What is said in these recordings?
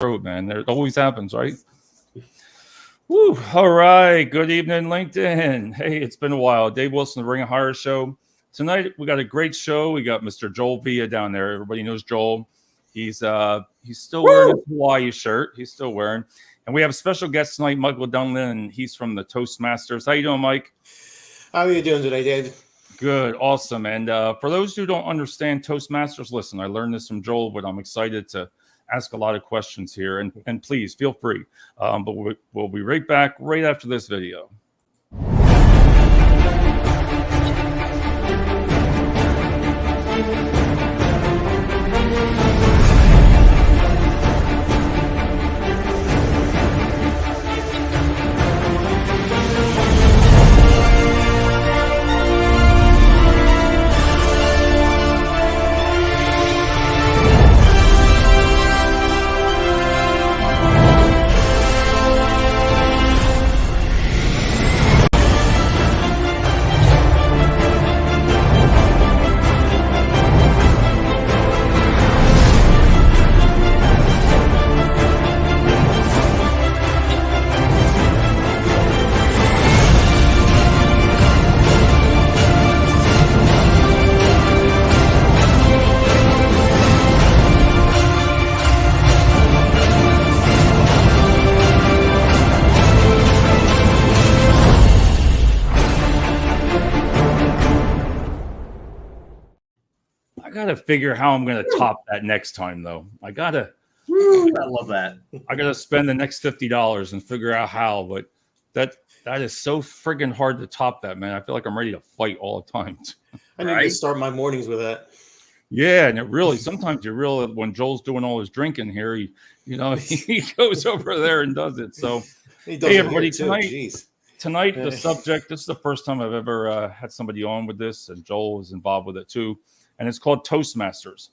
road, man. It always happens, right? Woo. All right. Good evening, LinkedIn. Hey, it's been a while. Dave Wilson, the Ring of Horror Show. Tonight we got a great show. We got Mr. Joel Villa down there. Everybody knows Joel. He's still wearing his Hawaii shirt. He's still wearing. And we have a special guest tonight, Michael Donlan, and he's from the TOASTMASTERs. How you doing, Mike? How are you doing today, David? Good, awesome. And for those who don't understand TOASTMASTERs, listen, I learned this from Joel, but I'm excited to ask a lot of questions here. And please feel free. But we'll be right back right after this video. I gotta figure how I'm gonna top that next time, though. I love that. I gotta spend the next $50 and figure out how. But that is so friggin' hard to top that, man. I feel like I'm ready to fight all the time. I need to start my mornings with that. Yeah, and it really sometimes you realize when Joel's doing all his drinking here, he goes over there and does it. So hey, everybody, tonight the subject. This is the first time I've ever had somebody on with this, and Joel is involved with it too. And it's called TOASTMASTERs.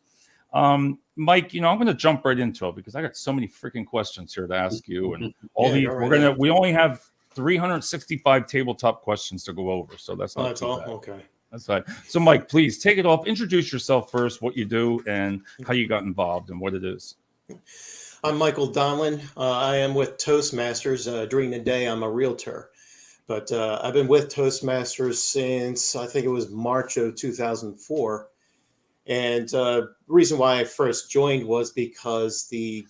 Mike, I'm going to jump right into it because I got so many freaking questions here to ask you, and we only have 365 tabletop questions to go over, so that's not too bad. Okay. That's right. So, Mike, please take it off. Introduce yourself first, what you do, and how you got involved, and what it is. I'm Michael Donlan. I am with TOASTMASTERs. During the day, I'm a realtor, but I've been with TOASTMASTERs since I think it was March of 2004. And the reason why I first joined was because the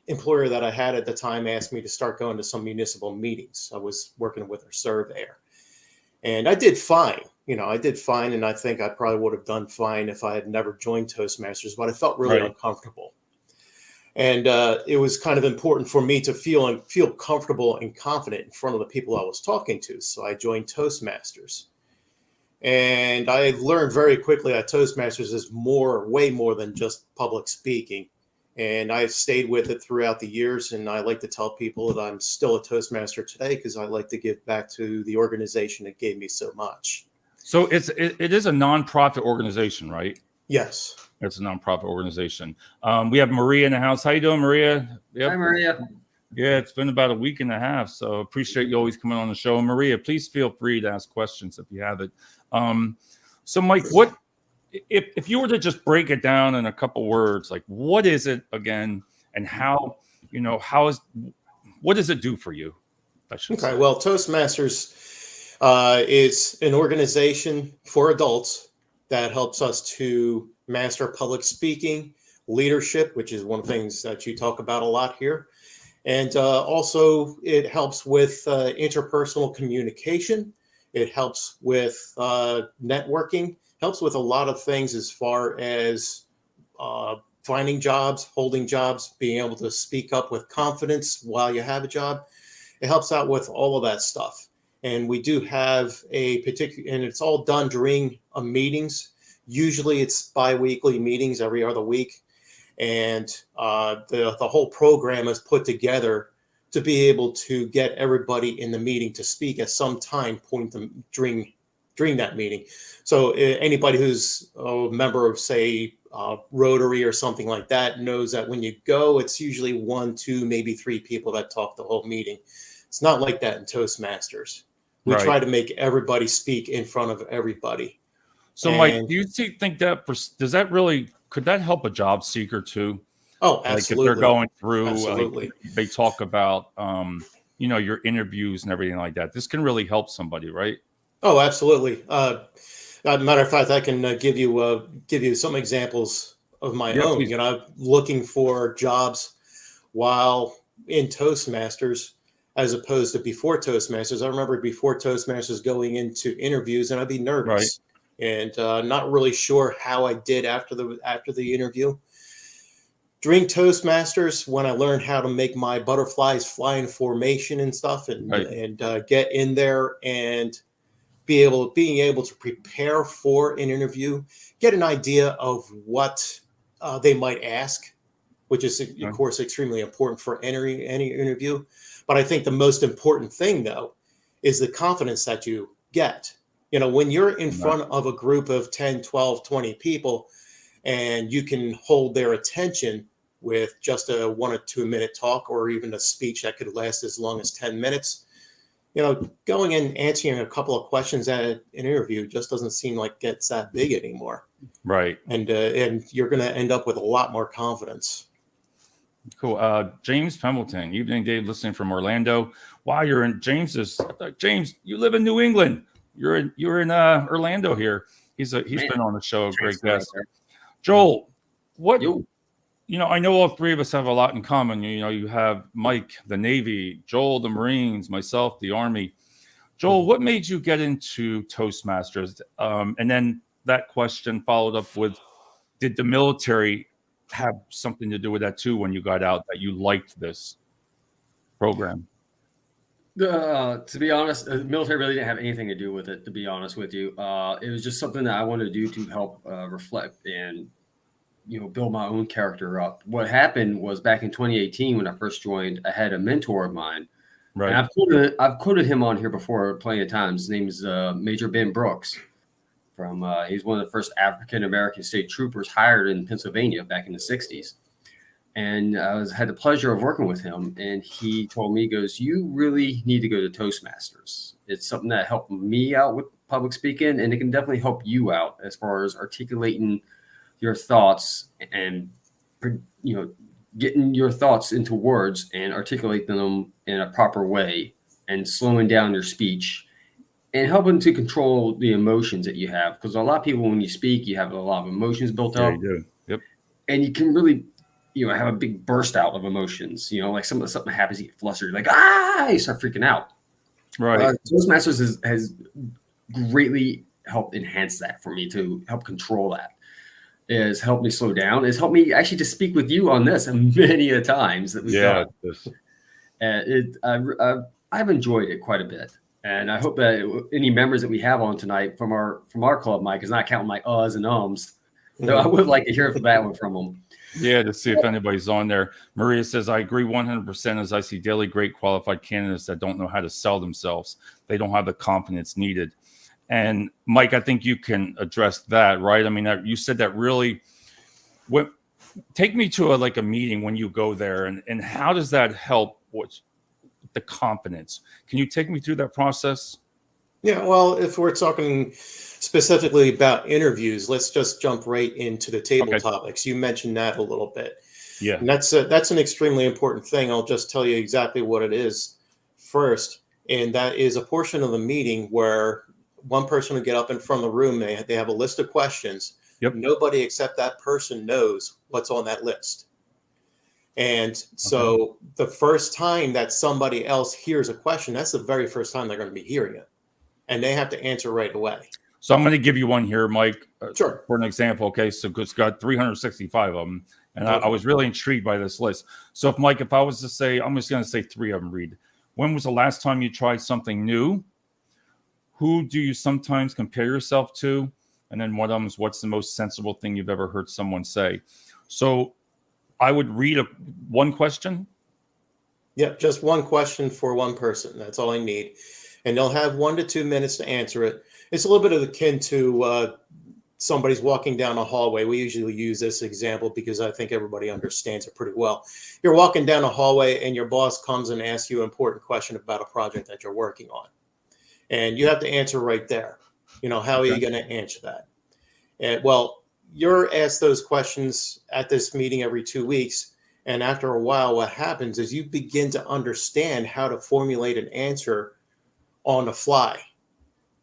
employer that I had at the time asked me to start going to some municipal meetings. I was working with a surveyor. And I did fine. I did fine. And I think I probably would have done fine if I had never joined TOASTMASTERs, but I felt really uncomfortable. And it was kind of important for me to feel comfortable and confident in front of the people I was talking to. So I joined TOASTMASTERs. And I learned very quickly that TOASTMASTERs is way more than just public speaking. And I've stayed with it throughout the years. And I like to tell people that I'm still a TOASTMASTER today because I like to give back to the organization that gave me so much. So it is a nonprofit organization, right? Yes. It's a nonprofit organization. We have Maria in the house. How you doing, Maria? Yep. Hi, Maria. Yeah, it's been about a week and a half, so appreciate you always coming on the show. And Maria, please feel free to ask questions if you have it. So, Mike, what if you were to just break it down in a couple words? Like, what is it again, and what does it do for you? Okay, well, TOASTMASTERs is an organization for adults that helps us to master public speaking, leadership, which is one of the things that you talk about a lot here. And also it helps with interpersonal communication. It helps with networking, helps with a lot of things as far as finding jobs, holding jobs, being able to speak up with confidence while you have a job. It helps out with all of that stuff. And we do have and it's all done during meetings. Usually it's bi-weekly meetings every other week. And the whole program is put together to be able to get everybody in the meeting to speak at some time point during that meeting. So anybody who's a member of, say, Rotary or something like that knows that when you go, it's usually 1, 2, maybe 3 people that talk the whole meeting. It's not like that in TOASTMASTERs. We try to make everybody speak in front of everybody. So, Mike, do you think that could that help a job seeker too? Oh, Like if absolutely. they're going through, Absolutely. they talk about, your interviews and everything like that. This can really help somebody, right? Oh, absolutely. Matter of fact, I can give you some examples of my Yeah, own. please. You know, I'm looking for jobs while in Toastmasters, as opposed to before Toastmasters. I remember before Toastmasters going into interviews, and I'd be Right. nervous and not really sure how I did after the interview. During Toastmasters, when I learned how to make my butterflies fly in formation and stuff, and Right. get in there and being able to prepare for an interview, get an idea of what they might ask, which is of Right. course extremely important for any interview. But I think the most important thing though is the confidence that you get. You know, when you're in Right. front of a group of 10, 12, 20 people and you can hold their attention with just a 1 or 2 minute talk or even a speech that could last as long as 10 minutes, you know, going and answering a couple of questions at an interview just doesn't seem like it's that big anymore. Right. And you're going to end up with a lot more confidence. Cool. James Pembleton, evening, Dave, listening from Orlando. Wow, you're in James, you live in New England. You're in Orlando here. He's been on the show, a great guest. Right, Joel, what Yo. I know all three of us have a lot in common. You have Mike, the Navy, Joel, the Marines, myself, the Army. Joel, what made you get into Toastmasters? And then that question followed up with, did the military have something to do with that too when you got out, that you liked this program? To be honest, the military really didn't have anything to do with it, to be honest with you. It was just something that I wanted to do to help reflect and build my own character up. What happened was back in 2018 when I first joined, I had a mentor of mine. Right. And I've quoted him on here before plenty of times. His name is Major Ben Brooks. He's one of the first African American state troopers hired in Pennsylvania back in the 60s. And I had the pleasure of working with him. And he told me, he goes, you really need to go to Toastmasters. It's something that helped me out with public speaking, and it can definitely help you out as far as articulating your thoughts and, getting your thoughts into words and articulating them in a proper way and slowing down your speech and helping to control the emotions that you have. Because a lot of people, when you speak, you have a lot of emotions built Yeah, up. you do. Yep. And you can really, have a big burst out of emotions. Like something happens, you get flustered, you're like, you start freaking out. Right. Toastmasters has greatly helped enhance that for me, to help control that. Is helped me slow down. It's helped me actually to speak with you on this many a times that we've done. And I've enjoyed it quite a bit. And I hope that any members that we have on tonight from our club, Mike, is not counting my uhs and ums. Though I would like to hear that one from them. Yeah, to see if anybody's on there. Maria says, I agree 100% as I see daily great qualified candidates that don't know how to sell themselves. They don't have the confidence needed. And Mike, I think you can address that, right? I mean, you said that really. Take me to a meeting when you go there, and how does that help with the confidence? Can you take me through that process? Yeah, well, if we're talking specifically about interviews, let's just jump right into the table topics. You mentioned that a little bit. Yeah. And that's an extremely important thing. I'll just tell you exactly what it is first. And that is a portion of the meeting where one person will get up in front of the room. They have a list of questions. Yep. Nobody except that person knows what's on that list. And so the first time that somebody else hears a question, that's the very first time they're going to be hearing it. And they have to answer right away. So I'm going to give you one here, Mike, Sure. for an example. Okay, so it's got 365 of them. And I was really intrigued by this list. So if I was to say, I'm just going to say three of them, read. When was the last time you tried something new? Who do you sometimes compare yourself to? And then one of them is, what's the most sensible thing you've ever heard someone say? So I would read one question. Yeah, just one question for one person. That's all I need. And they'll have 1 to 2 minutes to answer it. It's a little bit of akin to somebody's walking down a hallway. We usually use this example because I think everybody understands it pretty well. You're walking down a hallway and your boss comes and asks you an important question about a project that you're working on. And you have to answer right there. How are you going to answer that? And well, you're asked those questions at this meeting every 2 weeks. And after a while, what happens is you begin to understand how to formulate an answer on the fly.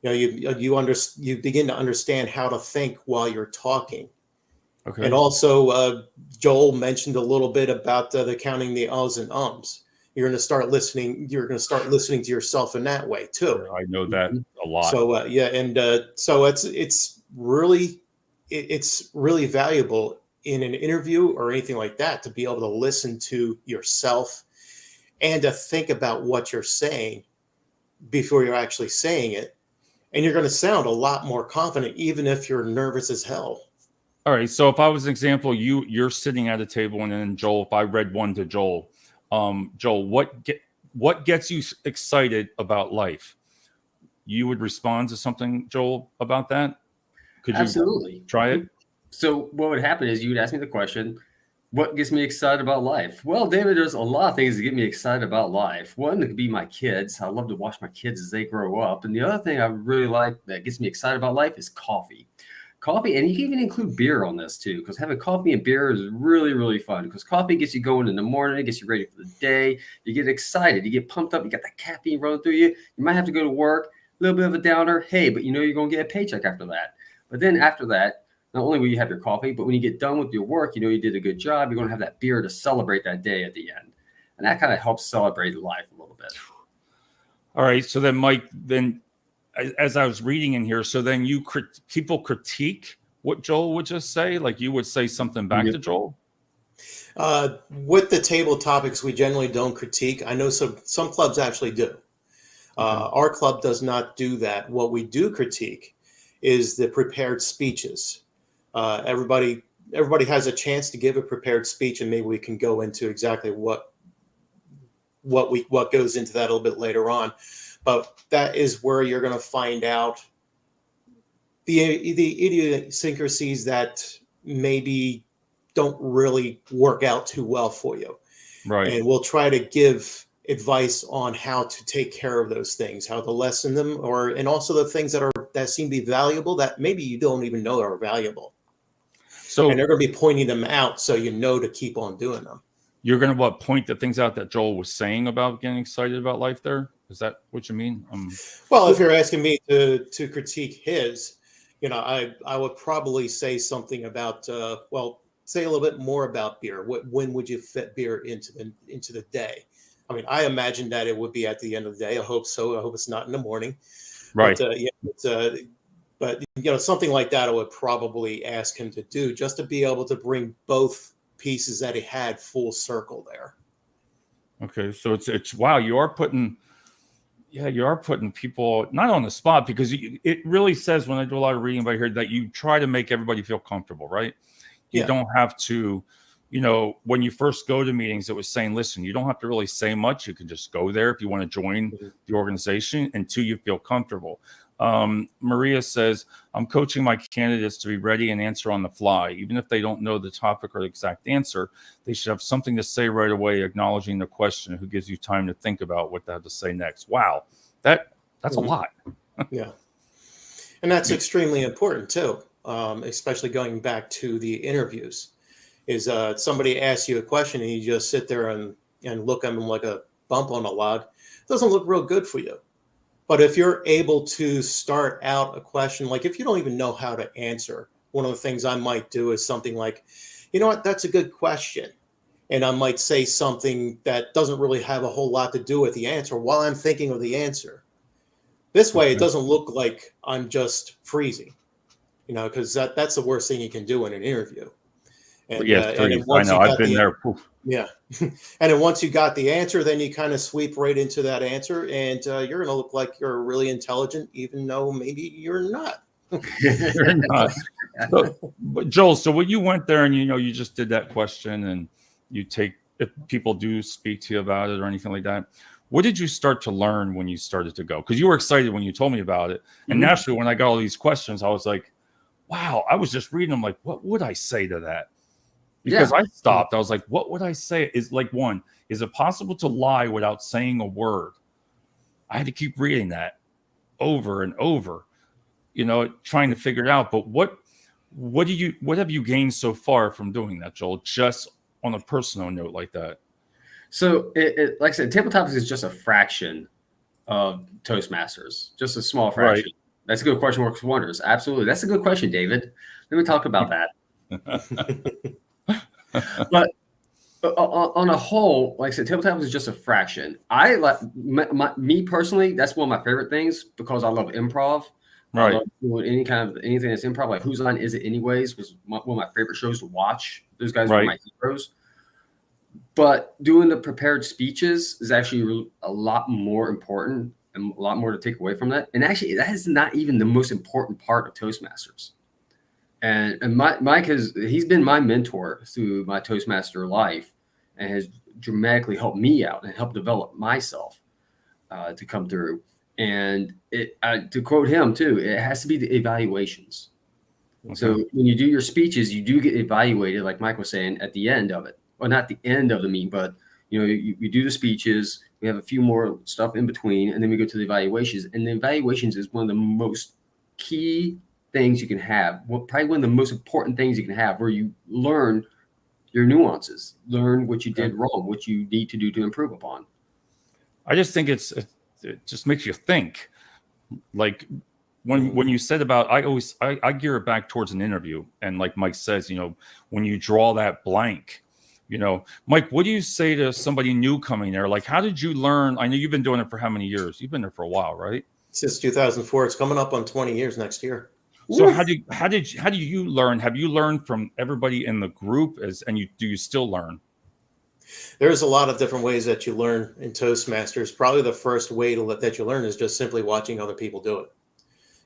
You begin to understand how to think while you're talking. Okay. And also, Joel mentioned a little bit about the counting the uhs and ums. You're going to start listening. You're going to start listening to yourself in that way too. I know that a lot. So yeah, and so it's really valuable in an interview or anything like that to be able to listen to yourself and to think about what you're saying before you're actually saying it. And you're going to sound a lot more confident, even if you're nervous as hell. All right. So if I was an example, you're sitting at a table, and then Joel, if I read one to Joel, Joel, what gets you excited about life? You would respond to something, Joel, about that? Could you Absolutely try it? So what would happen is you would ask me the question, what gets me excited about life? Well, David, there's a lot of things that get me excited about life. One, it could be my kids. I love to watch my kids as they grow up. And the other thing I really like that gets me excited about life is coffee. Coffee, and you can even include beer on this too, because having coffee and beer is really, really fun, because coffee gets you going in the morning, it gets you ready for the day. You get excited, you get pumped up, you got that caffeine running through you. You might have to go to work, a little bit of a downer. Hey, but you know you're going to get a paycheck after that. But then after that, not only will you have your coffee, but when you get done with your work, you know you did a good job. You're going to have that beer to celebrate that day at the end. And that kind of helps celebrate life a little bit. All right. So then, Mike, as I was reading in here, so then people critique what Joel would just say? Like you would say something back to Joel? With the table topics, we generally don't critique. I know some clubs actually do. Our club does not do that. What we do critique is the prepared speeches. Everybody has a chance to give a prepared speech, and maybe we can go into exactly what goes into that a little bit later on. But that is where you're going to find out the idiosyncrasies that maybe don't really work out too well for you. Right. And we'll try to give advice on how to take care of those things, how to lessen them, and also the things that seem to be valuable that maybe you don't even know are valuable. And they're going to be pointing them out so you know to keep on doing them. You're going to point the things out that Joel was saying about getting excited about life there? Is that what you mean? Well, if you're asking me to critique his, I would probably say something about, say a little bit more about beer. When would you fit beer into the day? I mean, I imagine that it would be at the end of the day. I hope so. I hope it's not in the morning. Right. But something like that I would probably ask him to do, just to be able to bring both pieces that he had full circle there. Okay, so it's wow, you are putting people not on the spot, because it really says, when I do a lot of reading about here, that you try to make everybody feel comfortable, right? You don't have to, when you first go to meetings, it was saying, listen, you don't have to really say much. You can just go there if you want to join the organization until you feel comfortable. Maria says, I'm coaching my candidates to be ready and answer on the fly. Even if they don't know the topic or the exact answer, they should have something to say right away, acknowledging the question, who gives you time to think about what they have to say next. Wow. That's a lot. Yeah. And that's extremely important too. Especially going back to the interviews, is somebody asks you a question and you just sit there and look at them like a bump on a log. It doesn't look real good for you. But if you're able to start out a question, like if you don't even know how to answer, one of the things I might do is something like, you know what, that's a good question. And I might say something that doesn't really have a whole lot to do with the answer while I'm thinking of the answer. This way, it doesn't look like I'm just freezing, because that's the worst thing you can do in an interview. And, I know. I've been there. Yeah. And then once you got the answer, then you kind of sweep right into that answer, and you're going to look like you're really intelligent, even though maybe you're not. You're not. But Joel, so when you went there and, you just did that question, and if people do speak to you about it or anything like that, what did you start to learn when you started to go? Because you were excited when you told me about it. And naturally, when I got all these questions, I was like, wow, I was just reading them like, what would I say to that? Because I stopped. I was like, what would I say? Is it possible to lie without saying a word? I had to keep reading that over and over, trying to figure it out. But what have you gained so far from doing that, Joel? Just on a personal note like that? So, like I said, Table Topics is just a fraction of Toastmasters, just a small fraction. Right. That's a good question. Works wonders. Absolutely. That's a good question, David. Let me talk about that. But on a whole, like I said, Table Topics is just a fraction. I like me personally. That's one of my favorite things because I love improv. Right. I love doing anything that's improv. Like Whose Line Is It Anyways was one of my favorite shows to watch. Those guys were my heroes. But doing the prepared speeches is actually a lot more important and a lot more to take away from that. And actually, that is not even the most important part of Toastmasters. And Mike he's been my mentor through my Toastmaster life and has dramatically helped me out and helped develop myself to come through. And to quote him too, it has to be the evaluations. Okay. So when you do your speeches, you do get evaluated, like Mike was saying, at the end of it. Well, not the end of the meeting, but you do the speeches. We have a few more stuff in between, and then we go to the evaluations. And the evaluations is one of the most key things you can have. Well, probably one of the most important things you can have, where you learn your nuances, learn what you did wrong, what you need to do to improve upon. I just think it just makes you think. Like when you said about, I gear it back towards an interview, and like Mike says, when you draw that blank. Mike, what do you say to somebody new coming there? Like, how did you learn? I know you've been doing it for how many years? You've been there for a while, right? Since 2004. It's coming up on 20 years next year. So how do you learn? Have you learned from everybody in the group? Do you still learn? There's a lot of different ways that you learn in Toastmasters. Probably the first way that you learn is just simply watching other people do it.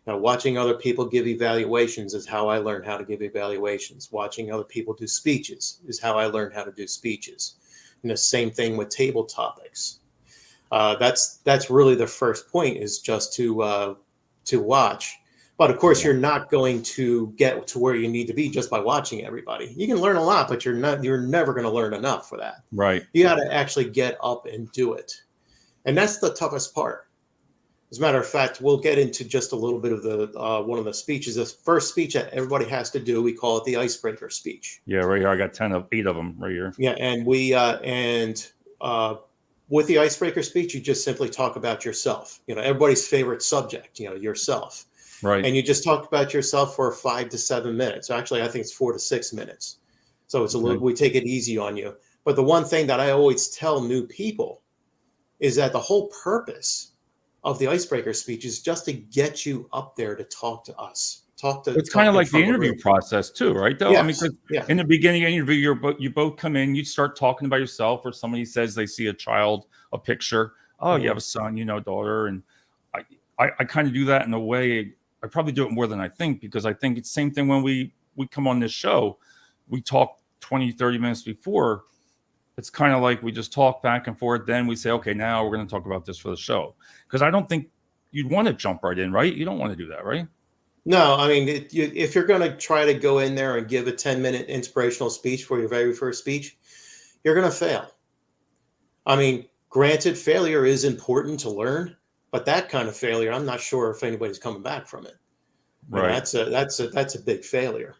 Now, watching other people give evaluations is how I learned how to give evaluations. Watching other people do speeches is how I learned how to do speeches. And the same thing with table topics. That's really the first point, is just to watch. But of course, you're not going to get to where you need to be just by watching everybody. You can learn a lot, but you're never going to learn enough for that. Right. You got to actually get up and do it. And that's the toughest part. As a matter of fact, we'll get into just a little bit of the one of the speeches. The first speech that everybody has to do, we call it the icebreaker speech. Yeah, right here. I got 8 of them right here. Yeah, and with the icebreaker speech, you just simply talk about yourself. Everybody's favorite subject. Yourself. Right. And you just talk about yourself for 5 to 7 minutes. Actually, I think it's 4 to 6 minutes. So it's we take it easy on you. But the one thing that I always tell new people is that the whole purpose of the icebreaker speech is just to get you up there to talk to us. It's kind of like the interview process too, right? Though, yes. In the beginning of the interview, you both come in, you start talking about yourself, or somebody says they see a picture. Oh, you have a son, daughter, and I kind of do that in a way. I probably do it more than I think, because I think it's the same thing when we come on this show. We talk 20, 30 minutes before. It's kind of like we just talk back and forth. Then we say, okay, now we're going to talk about this for the show. Because I don't think you'd want to jump right in, right? You don't want to do that, right? No, I mean, if you're going to try to go in there and give a 10-minute inspirational speech for your very first speech, you're going to fail. I mean, granted, failure is important to learn, but that kind of failure, I'm not sure if anybody's coming back from it. Right. That's a big failure.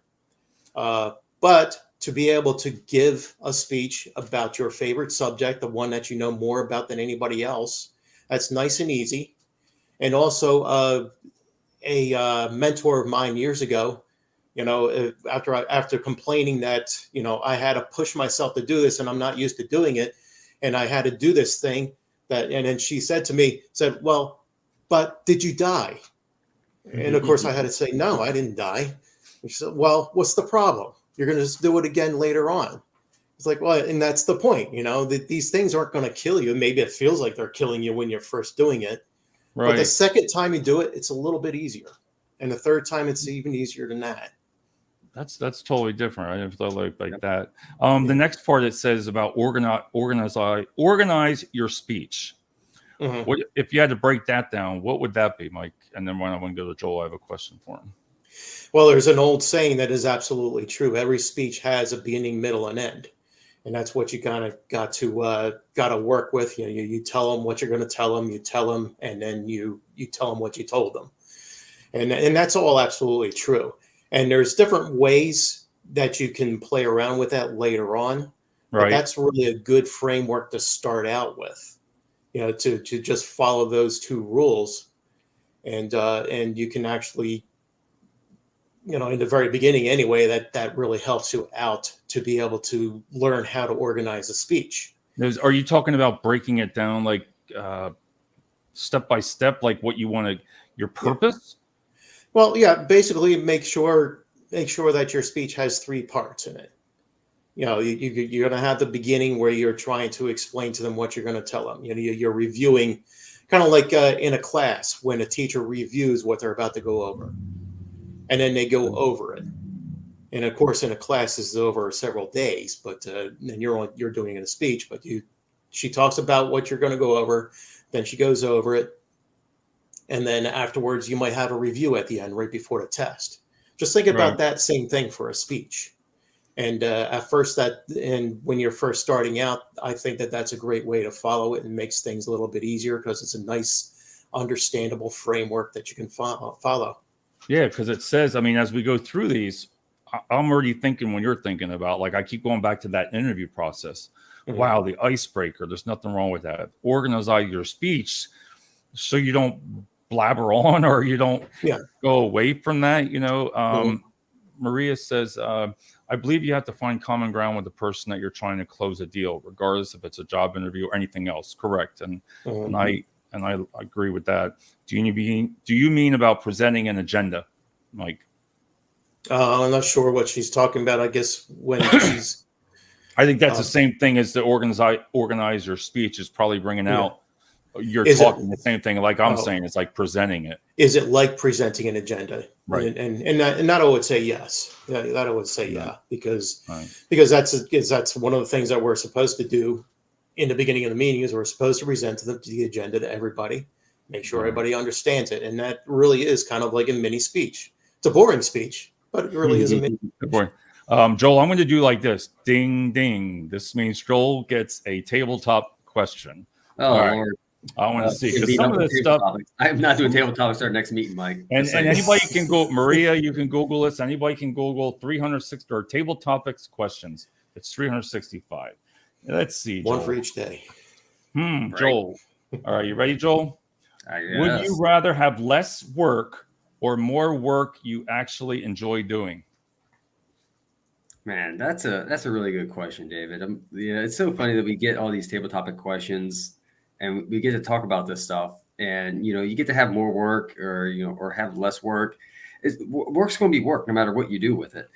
But to be able to give a speech about your favorite subject, the one that you know more about than anybody else, that's nice and easy. And also, a mentor of mine years ago, after complaining that, I had to push myself to do this and I'm not used to doing it, and I had to do this thing and then she said to me, well, but did you die? And of course I had to say, no, I didn't die. And she said, well, what's the problem? You're going to just do it again later on. It's like, well, and that's the point, that these things aren't going to kill you. Maybe it feels like they're killing you when you're first doing it. Right. But the second time you do it, it's a little bit easier. And the third time, it's even easier than that. That's totally different. I never thought like that. The next part, it says about organize your speech. Mm-hmm. What if you had to break that down? What would that be, Mike? And then when I want to go to Joel, I have a question for him. Well, there's an old saying that is absolutely true. Every speech has a beginning, middle, and end. And that's what you got to work with. You tell them what you're going to tell them. You tell them, and then you tell them what you told them. And that's all absolutely true. And there's different ways that you can play around with that later on. But that's really a good framework to start out with, to just follow those 2 rules. And you can actually, in the very beginning anyway, that really helps you out to be able to learn how to organize a speech. Are you talking about breaking it down like step by step, like what you want to, your purpose? Well, yeah, basically make sure that your speech has 3 parts in it. You're going to have the beginning where you're trying to explain to them what you're going to tell them. You're reviewing, kind of like in a class when a teacher reviews what they're about to go over, and then they go over it. And of course, in a class, this is over several days, but then you're doing it in a speech. But she talks about what you're going to go over, then she goes over it, and then afterwards you might have a review at the end, right before the test. Just think about that same thing for a speech. And at first, when you're first starting out, I think that's a great way to follow it, and makes things a little bit easier because it's a nice, understandable framework that you can follow. Yeah, because it says, I mean, as we go through these, I'm already thinking when you're thinking about, like, I keep going back to that interview process. Mm-hmm. Wow, the icebreaker. There's nothing wrong with that. Organize your speech so you don't blabber on, or you don't go away from that. Maria says, I believe you have to find common ground with the person that you're trying to close a deal, regardless if it's a job interview or anything else. Correct. And I agree with that. Do you mean about presenting an agenda, Mike? I'm not sure what she's talking about. I guess when she's, I think that's the same thing as the organize your speech is probably bringing out. You're talking the same thing like I'm saying. It's like presenting it. Is it like presenting an agenda? Right. And that I would say yes. Yeah, that I would say because that's one of the things that we're supposed to do in the beginning of the meeting. Is we're supposed to present the agenda to everybody, make sure everybody understands it, and that really is kind of like a mini speech. It's a boring speech, but it really is a mini speech. Boring. Joel, I'm going to do like this. Ding, ding. This means Joel gets a tabletop question. Oh, Lord. I want to see, because some of this stuff. I'm not doing tabletop our next meeting, Mike. And anybody can go, Maria, you can Google this. Anybody can Google 360 or table topics questions. It's 365. Let's see. One for each day. Right. Joel. All right, you ready, Joel? Would you rather have less work or more work you actually enjoy doing? Man, that's a really good question, David. It's so funny that we get all these table topic questions. And we get to talk about this stuff, and you get to have more work, or have less work. Work's going to be work, no matter what you do with it.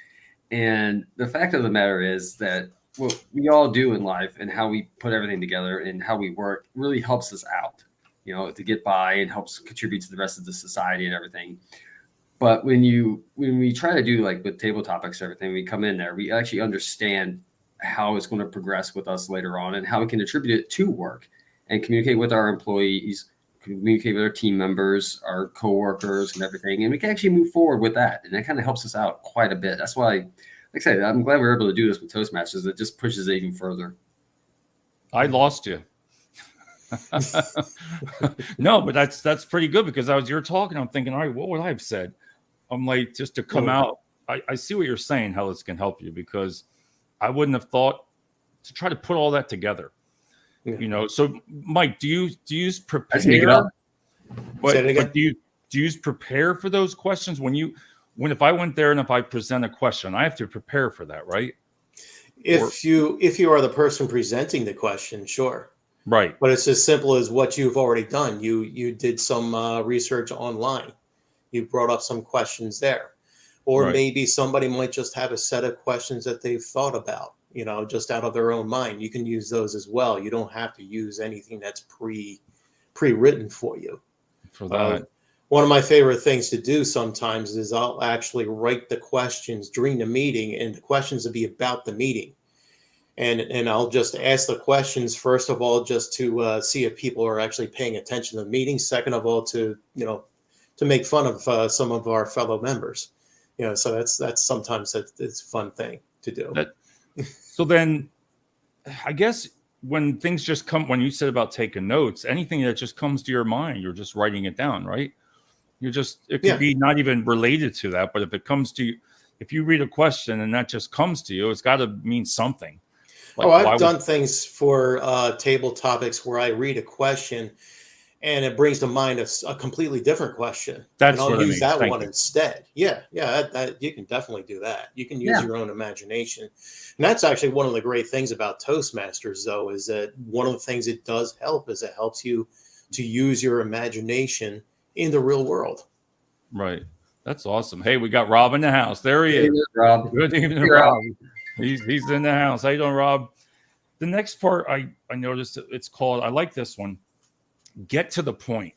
And the fact of the matter is that what we all do in life, and how we put everything together, and how we work, really helps us out, to get by, and helps contribute to the rest of the society and everything. But when we try to do like with table topics, everything, we come in there, we actually understand how it's going to progress with us later on, and how we can attribute it to work. And communicate with our employees, communicate with our team members, our coworkers, and everything. And we can actually move forward with that. And that kind of helps us out quite a bit. That's why, like I said, I'm glad we're able to do this with Toastmasters. It just pushes it even further. I lost you. No, but that's pretty good, because as you're talking, I'm thinking, all right, what would I have said? I'm like, just to come out. I see what you're saying, how this can help you, because I wouldn't have thought to try to put all that together. So Mike, do you use prepare? But do you use prepare for those questions if I went there and if I present a question, I have to prepare for that, right? If you are the person presenting the question, sure. Right. But it's as simple as what you've already done. You did some research online. You brought up some questions there. Or maybe somebody might just have a set of questions that they've thought about, just out of their own mind. You can use those as well. You don't have to use anything that's pre-written for you. For that. One of my favorite things to do sometimes is I'll actually write the questions during the meeting, and the questions will be about the meeting. And I'll just ask the questions, first of all, just to see if people are actually paying attention to the meeting. Second of all, to make fun of some of our fellow members. So that's sometimes it's a fun thing to do. So then I guess when things just come, when you said about taking notes, anything that just comes to your mind, you're just writing it down, right? It could be not even related to that, but if it comes to you, if you read a question and that just comes to you, it's got to mean something. Like, I've done things for table topics where I read a question and it brings to mind a completely different question. That's And I'll what I use mean. that Thank one you. instead. Yeah, you can definitely do that. You can use Yeah. your own imagination. And that's actually one of the great things about Toastmasters, though, is that one of the things it does help is it helps you to use your imagination in the real world. Right. That's awesome. Hey, we got Rob in the house. There he is. Rob. Good evening, Hey, Rob. Rob. He's in the house. How you doing, Rob? The next part I noticed it's called, I like this one, get to the point.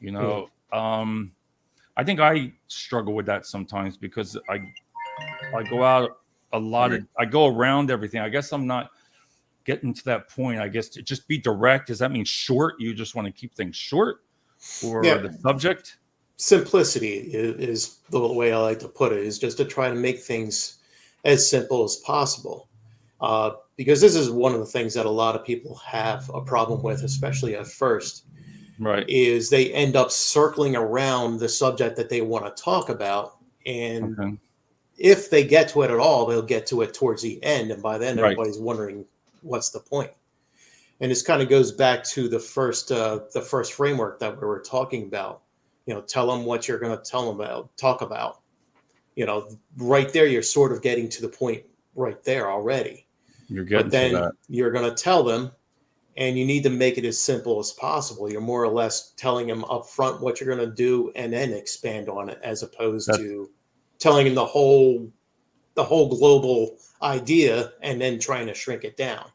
You know, I think I struggle with that sometimes because I go out a lot of, I go around everything. I guess I'm not getting to that point. I guess to just be direct. Does that mean short? You just want to keep things short, or Yeah. the subject? Simplicity is the way I like to put it, is just to try to make things as simple as possible. Because this is one of the things that a lot of people have a problem with, especially at first, Right. is they end up circling around the subject that they want to talk about. And Okay. if they get to it at all, they'll get to it towards the end. And by then, Right. everybody's wondering, what's the point? And this kind of goes back to the first framework that we were talking about. You know, tell them what you're going to tell them about, talk about. You know, right there, you're sort of getting to the point right there already. You're getting But to then that. you're going to tell them, and you need to make it as simple as possible. You're more or less telling them up front what you're going to do and then expand on it, as opposed to telling them the whole global idea and then trying to shrink it down.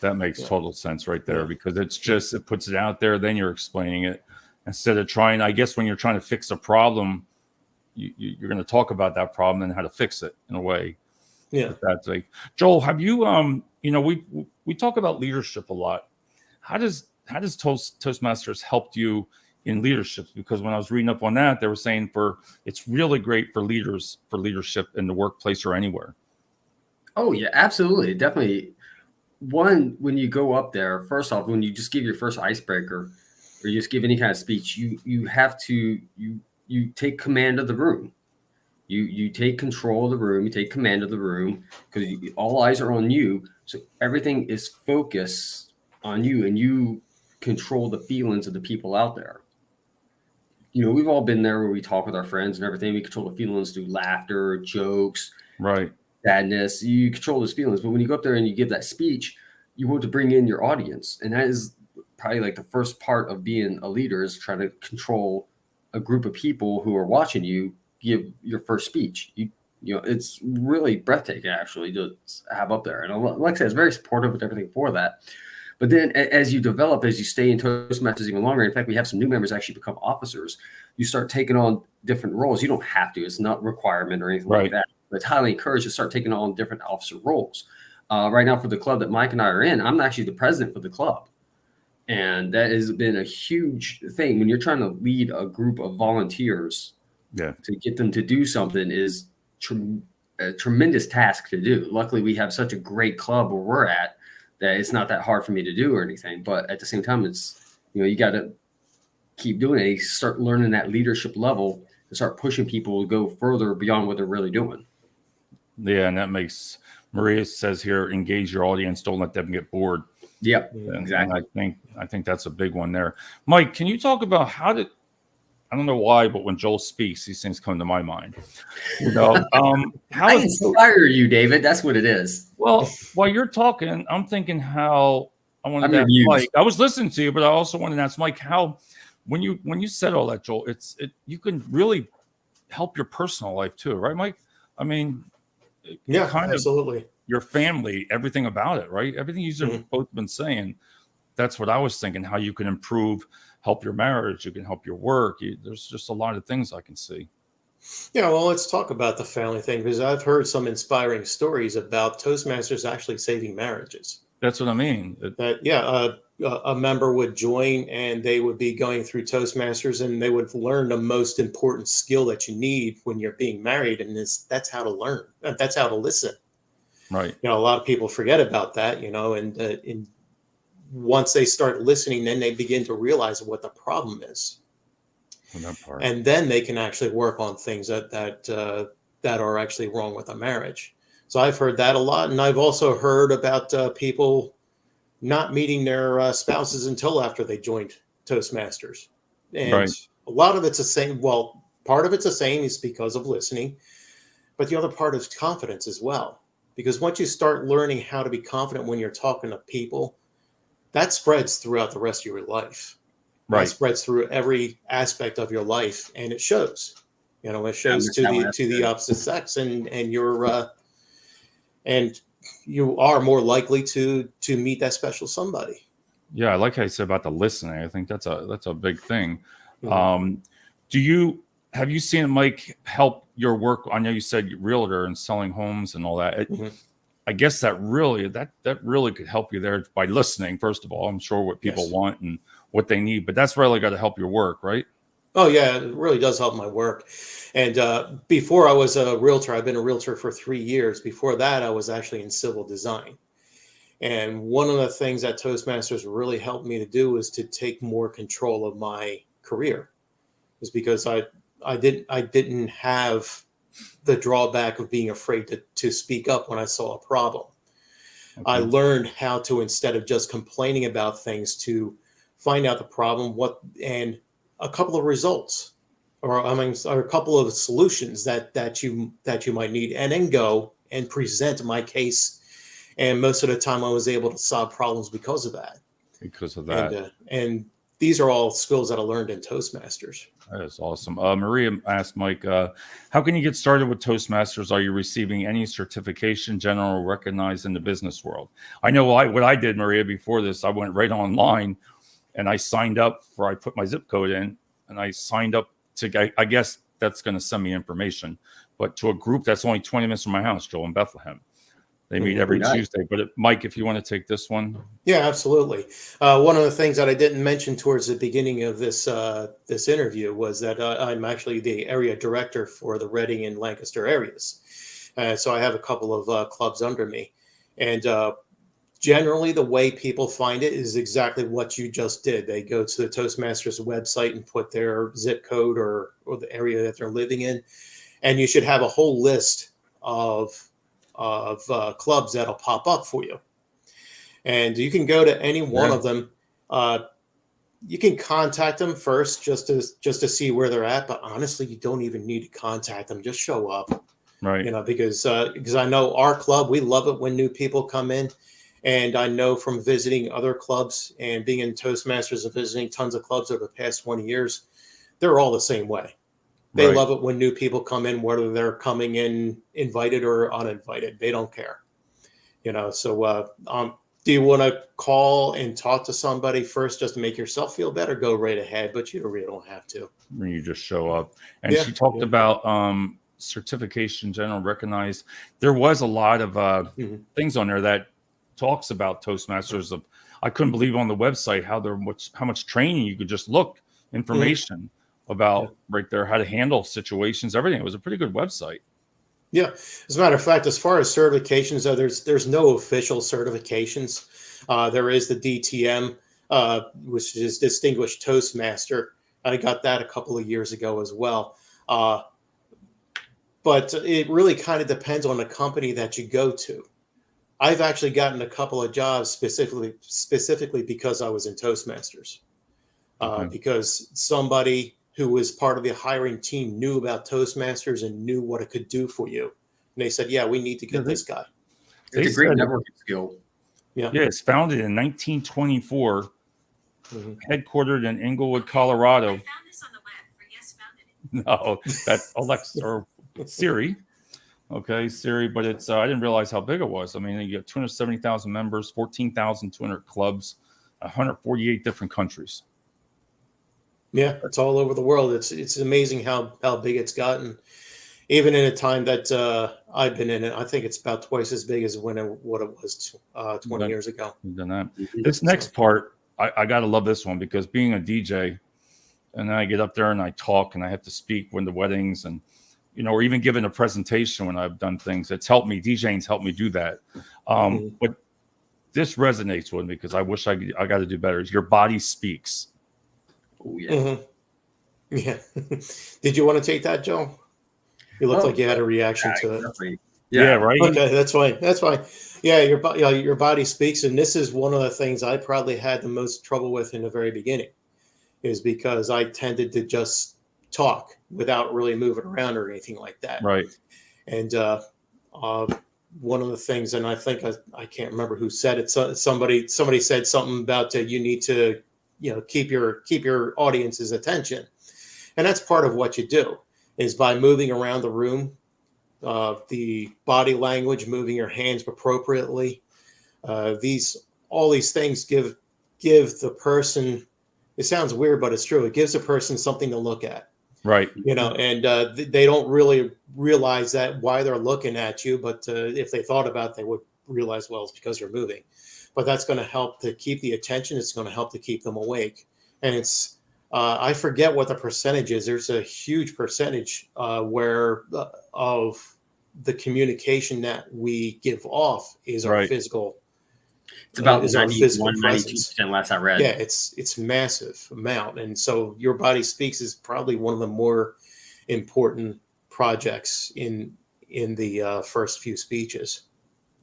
That makes total sense right there, because it's just, it puts it out there, then you're explaining it instead of trying. I guess when you're trying to fix a problem, you're going to talk about that problem and how to fix it in a way. Yeah. That's like, Joel, have you, you know, we talk about leadership a lot. How does Toastmasters helped you in leadership? Because when I was reading up on that, they were saying it's really great for leadership in the workplace or anywhere. Oh yeah, absolutely. Definitely. One, when you go up there, first off, when you just give your first icebreaker or you just give any kind of speech, you have to, you take command of the room. You take control of the room, you take command of the room, because all eyes are on you. So everything is focused on you, and you control the feelings of the people out there. You know, we've all been there where we talk with our friends and everything. We control the feelings through laughter, jokes, Right. sadness. You control those feelings. But when you go up there and you give that speech, you want to bring in your audience. And that is probably like the first part of being a leader, is trying to control a group of people who are watching you give your first speech. You know, it's really breathtaking actually to have up there. And like I said, it's very supportive with everything for that. But then as you develop, as you stay in Toastmasters even longer, in fact, we have some new members actually become officers. You start taking on different roles. You don't have to. It's not a requirement or anything like that. But it's highly encouraged to start taking on different officer roles. Right now, for the club that Mike and I are in, I'm actually the president for the club. And that has been a huge thing. When you're trying to lead a group of volunteers, to get them to do something is a tremendous task to do. Luckily, we have such a great club where we're at that it's not that hard for me to do or anything. But at the same time, it's, you know, you got to keep doing it. You start learning that leadership level and start pushing people to go further beyond what they're really doing. Yeah, and that makes, Maria says here, engage your audience, don't let them get bored. Yep, exactly. And I think that's a big one there. Mike, can you talk about I don't know why, but when Joel speaks, these things come to my mind. You know, how I inspire you, David. That's what it is. Well, while you're talking, I'm thinking how I wanted to ask Mike. I was listening to you, but I also wanted to ask Mike how, when you said all that, Joel, you can really help your personal life too, right, Mike? I mean, yeah, absolutely. Your family, everything about it, right? Everything you've both been saying. That's what I was thinking. How you can help your marriage, you can help your work. There's just a lot of things I can see. Yeah, well, let's talk about the family thing, because I've heard some inspiring stories about Toastmasters actually saving marriages. That's what I mean. A member would join and they would be going through Toastmasters and they would learn the most important skill that you need when you're being married, and that's how to learn. That's how to listen. Right. You know, a lot of people forget about that. You know, and once they start listening, then they begin to realize what the problem is. And then they can actually work on things that are actually wrong with a marriage. So I've heard that a lot. And I've also heard about people not meeting their spouses until after they joined Toastmasters. And Right. a lot of it's the same. Well, part of it's the same is because of listening, but the other part is confidence as well. Because once you start learning how to be confident when you're talking to people, that spreads throughout the rest of your life. That Right. spreads through every aspect of your life, and it shows. You know, it Yeah, shows to the opposite sex, and you are more likely to meet that special somebody. Yeah, I like how you said about the listening. I think that's a big thing. Mhm. Have you seen Mike help your work? I know you said realtor and selling homes and all that. Mhm. I guess that really could help you there by listening. First of all, I'm sure what people Yes. want and what they need, but that's really got to help your work, right? Oh yeah, it really does help my work. And before I was a realtor, I've been a realtor for 3 years. Before that, I was actually in civil design. And one of the things that Toastmasters really helped me to do was to take more control of my career, is because I didn't have the drawback of being afraid to speak up when I saw a problem. I Okay. learned how to, instead of just complaining about things, to find out the problem, and a couple of results, or a couple of solutions that you might need, and then go and present my case. And most of the time, I was able to solve problems because of that. Because of that. And these are all skills that I learned in Toastmasters. That is awesome. Maria asked Mike, how can you get started with Toastmasters? Are you receiving any certification, general, recognized in the business world? I know what I did, Maria, before this. I went right online and I signed up I put my zip code in and I signed up to, I guess that's going to send me information, but to a group that's only 20 minutes from my house, Joel, in Bethlehem. They meet every Tuesday. But Mike, if you want to take this one. Yeah, absolutely. One of the things that I didn't mention towards the beginning of this interview was that I'm actually the area director for the Reading and Lancaster areas. So I have a couple of clubs under me. And generally, the way people find it is exactly what you just did. They go to the Toastmasters website and put their zip code or the area that they're living in. And you should have a whole list of clubs that'll pop up for you. And you can go to any one of them. You can contact them first just to see where they're at. But honestly, you don't even need to contact them. Just show up, Right. you know, because I know our club, we love it when new people come in. And I know from visiting other clubs and being in Toastmasters and visiting tons of clubs over the past 20 years, they're all the same way. They love it when new people come in, whether they're coming in invited or uninvited. They don't care, you know. So do you want to call and talk to somebody first just to make yourself feel better? Go right ahead, but you really don't have to. When you just show up. And she talked about certification, general, recognized. There was a lot of things on there that talks about Toastmasters. I couldn't believe on the website how much training you could just look information about right there, how to handle situations, everything. It was a pretty good website. Yeah. As a matter of fact, as far as certifications, there's no official certifications. There is the DTM, which is Distinguished Toastmaster. I got that a couple of years ago as well. But it really kind of depends on the company that you go to. I've actually gotten a couple of jobs specifically because I was in Toastmasters. Because somebody who was part of the hiring team knew about Toastmasters and knew what it could do for you. And they said, yeah, we need to get this guy. It's a great networking skill. Yeah. Yeah, it's founded in 1924, headquartered in Englewood, Colorado. I found this on the web for Yes Founded. No, that's Alexa or Siri. Okay, Siri, but it's I didn't realize how big it was. I mean, you got 270,000 members, 14,200 clubs, 148 different countries. Yeah, it's all over the world. It's amazing how big it's gotten. Even in a time that I've been in it, I think it's about twice as big as what it was 20 years ago. Done that. This next part, I got to love this one because being a DJ, and then I get up there and I talk and I have to speak when the weddings and, you know, or even giving a presentation when I've done things. It's helped me. DJing's helped me do that. But this resonates with me because I wish I got to do better. Your body speaks. Oh, yeah. Yeah. Did you want to take that, Joe? You looked like you had a reaction to it. Definitely. Yeah, right. Okay, that's fine. That's fine. Yeah, your body speaks, and this is one of the things I probably had the most trouble with in the very beginning, is because I tended to just talk without really moving around or anything like that. Right. And one of the things, and I think I can't remember who said it. So somebody said something about you need to keep your audience's attention, and that's part of what you do is by moving around the room. The body language, moving your hands appropriately. All these things give the person. It sounds weird, but it's true. It gives a person something to look at. Right. And they don't really realize that why they're looking at you. But if they thought about it, they would realize, well, it's because you're moving. But that's going to help to keep the attention. It's going to help to keep them awake. And it's I forget what the percentage is. There's a huge percentage where of the communication that we give off is our physical. It's about 92% last I read. Yeah, it's massive amount, and so your body speaks is probably one of the more important projects in the first few speeches.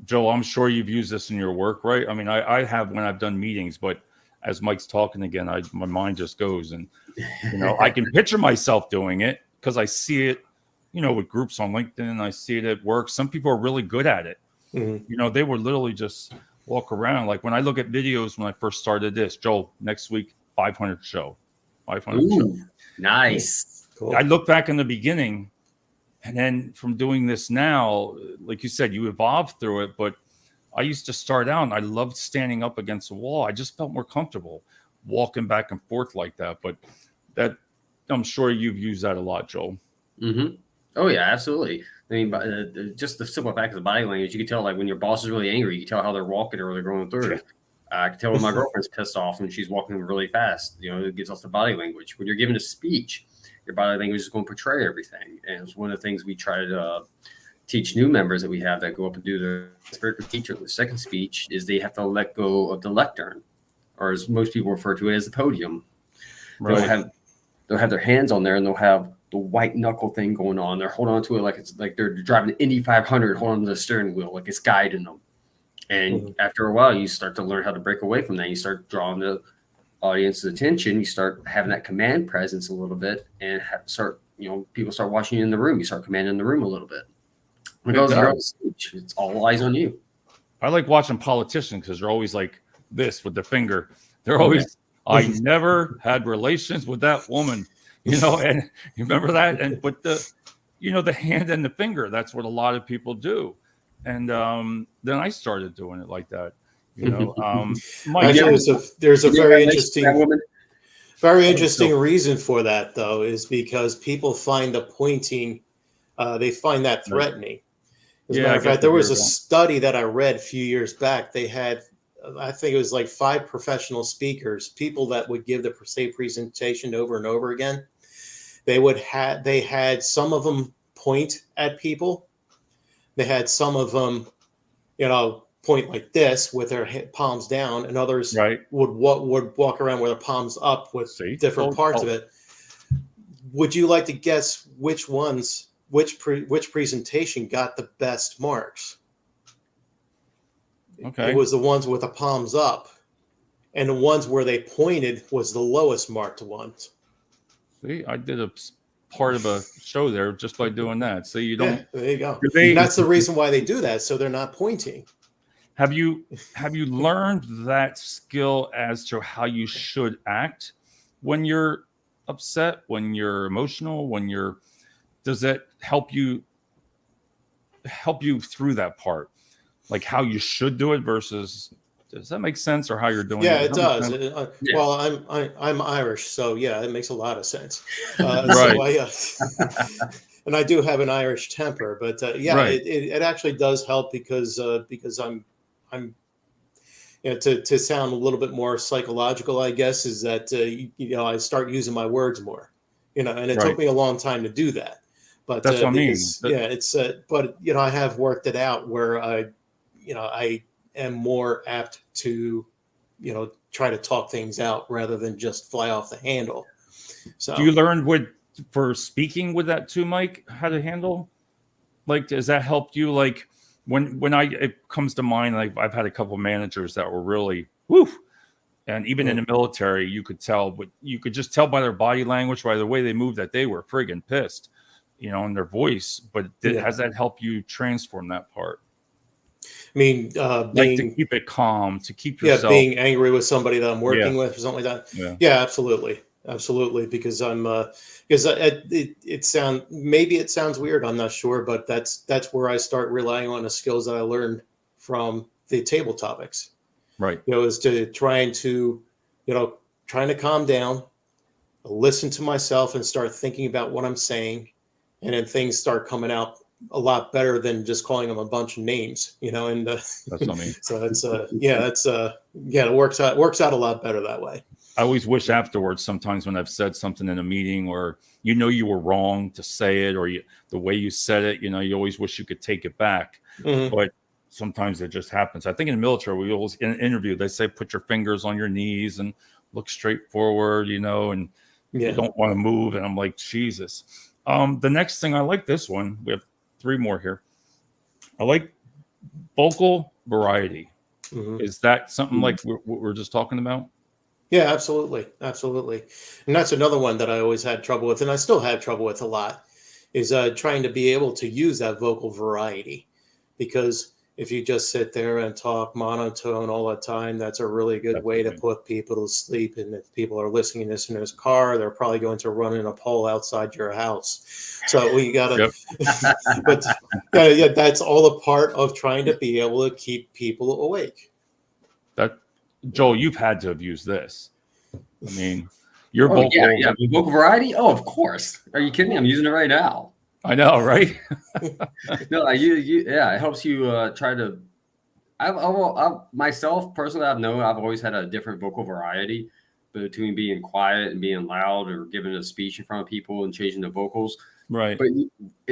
Joe, I'm sure you've used this in your work, right? I mean, I have when I've done meetings, but as Mike's talking again, my mind just goes, and I can picture myself doing it because I see it, with groups on LinkedIn. I see it at work. Some people are really good at it. Mm-hmm. They would literally just walk around. Like when I look at videos when I first started this, Joel, next week 500 show. Nice. Cool. I look back in the beginning, and then from doing this now, like you said, you evolved through it, but I used to start out and I loved standing up against a wall. I just felt more comfortable walking back and forth like that. But that, I'm sure you've used that a lot, Joel. Mm-hmm. Oh yeah, absolutely. I mean, just the simple fact of the body language, you can tell like when your boss is really angry, you can tell how they're walking or they're going through. I can tell when my girlfriend's pissed off and she's walking really fast. It gives us the body language. When you're giving a speech, your body language is going to portray everything. And it's one of the things we try to teach new members that we have that go up and do their spiritual teacher. The second speech is they have to let go of the lectern, or as most people refer to it as the podium. Right. They'll have their hands on there and they'll have the white knuckle thing going on. They're holding on to it like it's like they're driving an Indy 500, holding on to the steering wheel like it's guiding them. And after a while, you start to learn how to break away from that. You start drawing the audience's attention. You start having that command presence a little bit, and people start watching you in the room. You start commanding the room a little bit. Because you're on stage, it's all eyes on you. I like watching politicians because they're always like this with their finger. They're always, I never had relations with that woman, and you remember that? But the hand and the finger, that's what a lot of people do. And then I started doing it like that, Actually, there's a very interesting reason for that, though, is because people find the pointing, they find that threatening. As a matter of fact, there was a study that I read a few years back. They had, I think it was like 5 professional speakers, people that would give the same presentation over and over again. They had some of them point at people. They had some of them, point like this with their palms down, and others would walk around with their palms up with different parts of it. Would you like to guess which presentation got the best marks? Okay. It was the ones with the palms up, and the ones where they pointed was the lowest marked ones. See, I did a part of a show there just by doing that. So you don't. Yeah, there you go. That's the reason why they do that, so they're not pointing. Have you learned that skill as to how you should act when you're upset, when you're emotional, does that help you through that part, like how you should do it versus? Does that make sense, or how you're doing it? Yeah, it does. Well, I'm Irish, so yeah, it makes a lot of sense. Right. So and I do have an Irish temper, but it actually does help because I'm to sound a little bit more psychological, I guess, is that I start using my words more, and it took me a long time to do that. But that's what I mean. But I have worked it out where I am more apt to, try to talk things out rather than just fly off the handle. So do you learn for speaking with that too, Mike, how to handle? like, does that help you? Like it comes to mind, like I've had a couple of managers that were really, woo. And even in the military, you could tell, but you could just tell by their body language, by the way they moved, that they were friggin' pissed, in their voice. But has that helped you transform that part? I mean, Like to keep it calm, to keep yourself. Being angry with somebody that I'm working with or something like that. Yeah, absolutely. Because I'm, because it sounds weird. I'm not sure, but that's where I start relying on the skills that I learned from the table topics. Right. Is to trying to calm down, listen to myself and start thinking about what I'm saying. And then things start coming out a lot better than just calling them a bunch of names, and that's what I mean. So it works out a lot better that way. I always wish afterwards, sometimes when I've said something in a meeting or you were wrong to say it, or the way you said it, you always wish you could take it back. Mm-hmm. But sometimes it just happens. I think in the military, we always, in an interview, they say, put your fingers on your knees and look straight forward, and you don't want to move. And I'm like, Jesus. The next thing, I like this one. We have 3 more here. I like vocal variety. Mm-hmm. Is that something like what we're just talking about? Yeah, absolutely. Absolutely. And that's another one that I always had trouble with, and I still have trouble with a lot, is trying to be able to use that vocal variety. Because if you just sit there and talk monotone all the time, that's a really good way to put people to sleep. And if people are listening to this in his car, they're probably going to run in a pole outside your house. So we got to, but that's all a part of trying to be able to keep people awake. Joel, you've had to have used this. I mean, your vocal. Yeah, vocal variety. Oh, of course. Are you kidding me? I'm using it right now. I know, right? No, it helps you try to. I myself personally, I've always had a different vocal variety between being quiet and being loud, or giving a speech in front of people and changing the vocals. Right. But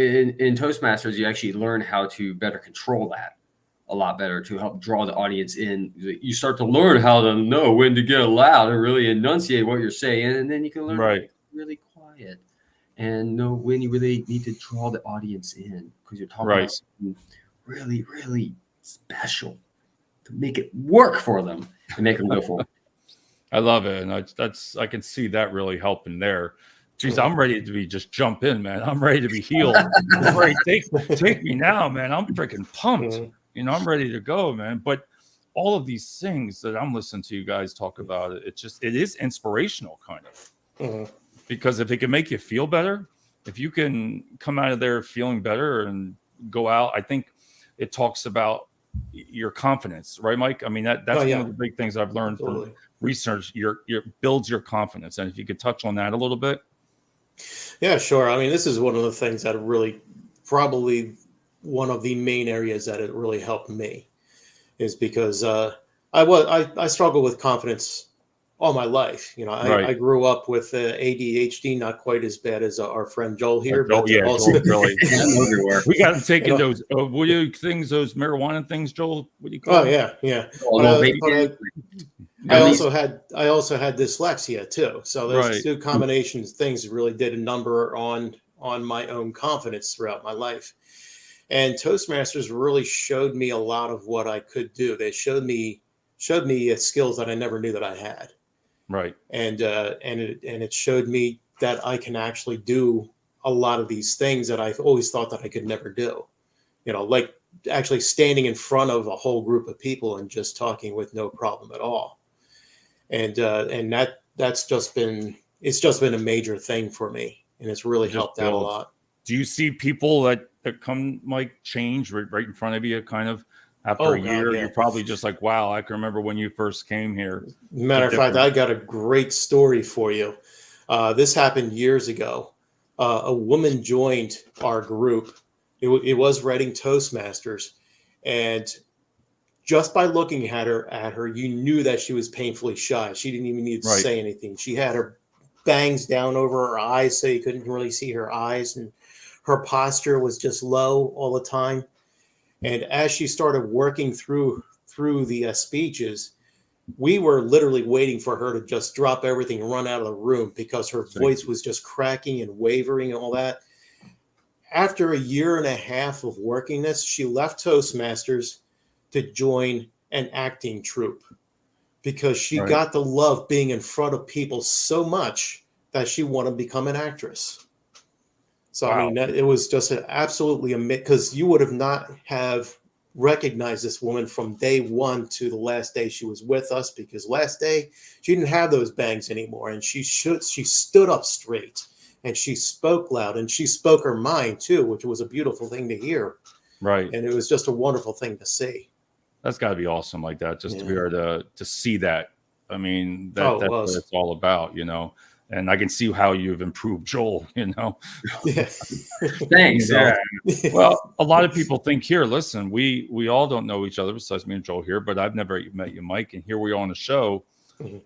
in Toastmasters, you actually learn how to better control that a lot better to help draw the audience in. You start to learn how to know when to get loud and really enunciate what you're saying, and then you can learn to be really quiet and know when you really need to draw the audience in, because you're talking about something really, really special to make it work for them and make them go forward. I love it, and I can see that really helping there. Geez, I'm ready to just jump in, man. I'm ready to be healed. Take me now, man. I'm freaking pumped. I'm ready to go, man. But all of these things that I'm listening to you guys talk about, it is inspirational, kind of. Because if it can make you feel better, if you can come out of there feeling better and go out, I think it talks about your confidence, right, Mike? I mean, that's one of the big things I've learned from research. Your builds your confidence, and if you could touch on that a little bit. Yeah, sure. I mean, this is one of the things that really, probably one of the main areas that it really helped me, is because I struggle with confidence all my life. I grew up with ADHD, not quite as bad as our friend Joel here, but also really everywhere. We got him taking those what do you things, those marijuana things, Joel? What do you call them? I also had dyslexia too. So those two combinations things really did a number on my own confidence throughout my life. And Toastmasters really showed me a lot of what I could do. They showed me skills that I never knew that I had. Right. And it showed me that I can actually do a lot of these things that I've always thought that I could never do. Like actually standing in front of a whole group of people and just talking with no problem at all. And that's just been a major thing for me, and it's really helped out a lot. Do you see people that come change right in front of you, kind of after a year? You're probably just like, wow, I can remember when you first came here. Matter of fact, I got a great story for you. This happened years ago. A woman joined our group. It was Reading Toastmasters, and just by looking at her, you knew that she was painfully shy. She didn't even need to say anything. She had her bangs down over her eyes, so you couldn't really see her eyes, and her posture was just low all the time. And as she started working through the speeches, we were literally waiting for her to just drop everything and run out of the room, because her voice was just cracking and wavering and all that. after a year and a half of working this, she left Toastmasters to join an acting troupe because she got the love being in front of people so much that she wanted to become an actress. So, wow. I mean, it was just an absolutely amazing, because you would have not have recognized this woman from day one to the last day she was with us, because last day she didn't have those bangs anymore. And she stood up straight and she spoke loud and she spoke her mind too, which was a beautiful thing to hear. Right. And it was just a wonderful thing to see. That's got to be awesome like that, just to be able to see that. I mean, that's what it's all about, you know. And I can see how you've improved Joel, you know. Yeah. Thanks. You know? Well, a lot of people think here, listen, we all don't know each other besides me and Joel here, but I've never met you, Mike. And here we are on the show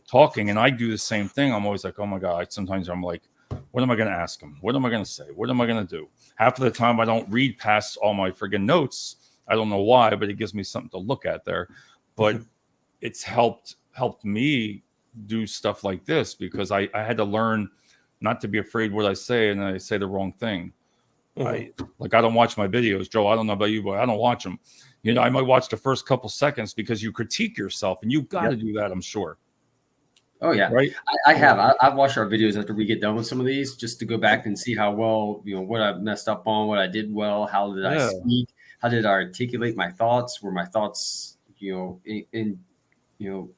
talking, and I do the same thing. I'm always like, oh my God. Sometimes I'm like, what am I going to ask him? What am I going to say? What am I going to do? Half of the time I don't read past all my friggin' notes. I don't know why, but it gives me something to look at there. But it's helped me do stuff like this, because I had to learn not to be afraid what I say and I say the wrong thing. I don't watch my videos, Joe. I don't know about you, but I don't watch them. You know, I might watch the first couple seconds because you critique yourself, and you've got to do that, I'm sure. Oh yeah, right. I have. I've watched our videos after we get done with some of these, just to go back and see how well, you know, what I messed up on, what I did well, how did I speak, how did I articulate my thoughts, were my thoughts, you know, in you know,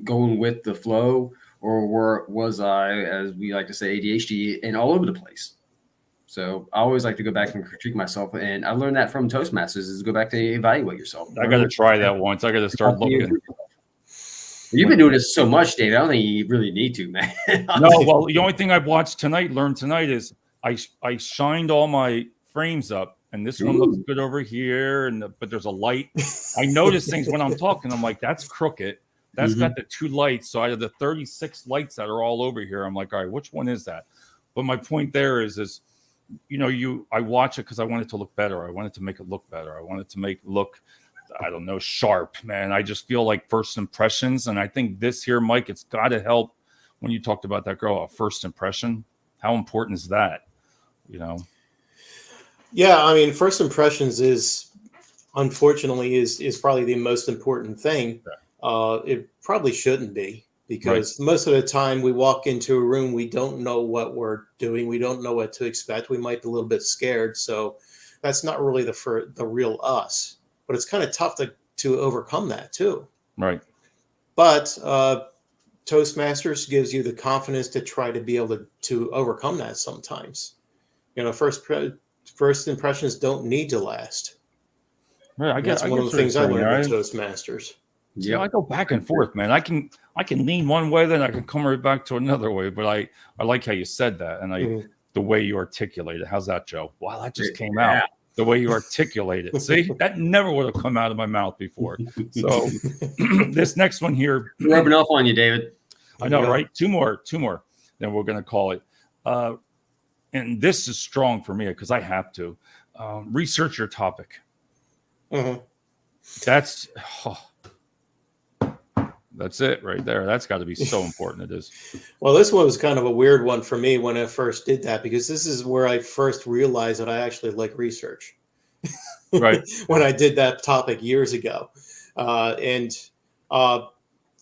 going with the flow, or was I, as we like to say, ADHD and all over the place? So I always like to go back and critique myself, and I learned that from Toastmasters, is to go back to evaluate yourself. I got to try that once. I got to start looking. You've been doing this so much, David. I don't think you really need to, man. No, well, the only thing I've watched tonight, learned tonight, is I shined all my frames up, and this one looks good over here, but there's a light. I notice things when I'm talking. I'm like, that's crooked. That's got the two lights. So out of the 36 lights that are all over here, I'm like, all right, which one is that? But my point there is, you know, I watch it because I want it to look better. I wanted to make it look better. I wanted to make it look, I don't know, sharp, man. I just feel like first impressions. And I think this here, Mike, it's got to help. When you talked about that girl, a first impression, how important is that? You know? Yeah, I mean, first impressions unfortunately is probably the most important thing. It probably shouldn't be, because most of the time we walk into a room, we don't know what we're doing. We don't know what to expect. We might be a little bit scared. So that's not really the real us. But it's kind of tough to overcome that too. Right. But Toastmasters gives you the confidence to try to be able to overcome that sometimes. You know, first impressions don't need to last. Right. I guess that's one of the things I learned with Toastmasters. Yeah, I go back and forth, man. I can lean one way, then I can come right back to another way. But I like how you said that, and the way you articulate it. How's that, Joe? Wow, that just came out. The way you articulate it. See, that never would have come out of my mouth before. So this next one here, rubbing off on you, David. I know, right? Two more. Then we're going to call it. And this is strong for me because I have to research your topic. That's it right there. That's got to be so important. It is. Well, this one was kind of a weird one for me when I first did that, because this is where I first realized that I actually like research. Right. When I did that topic years ago.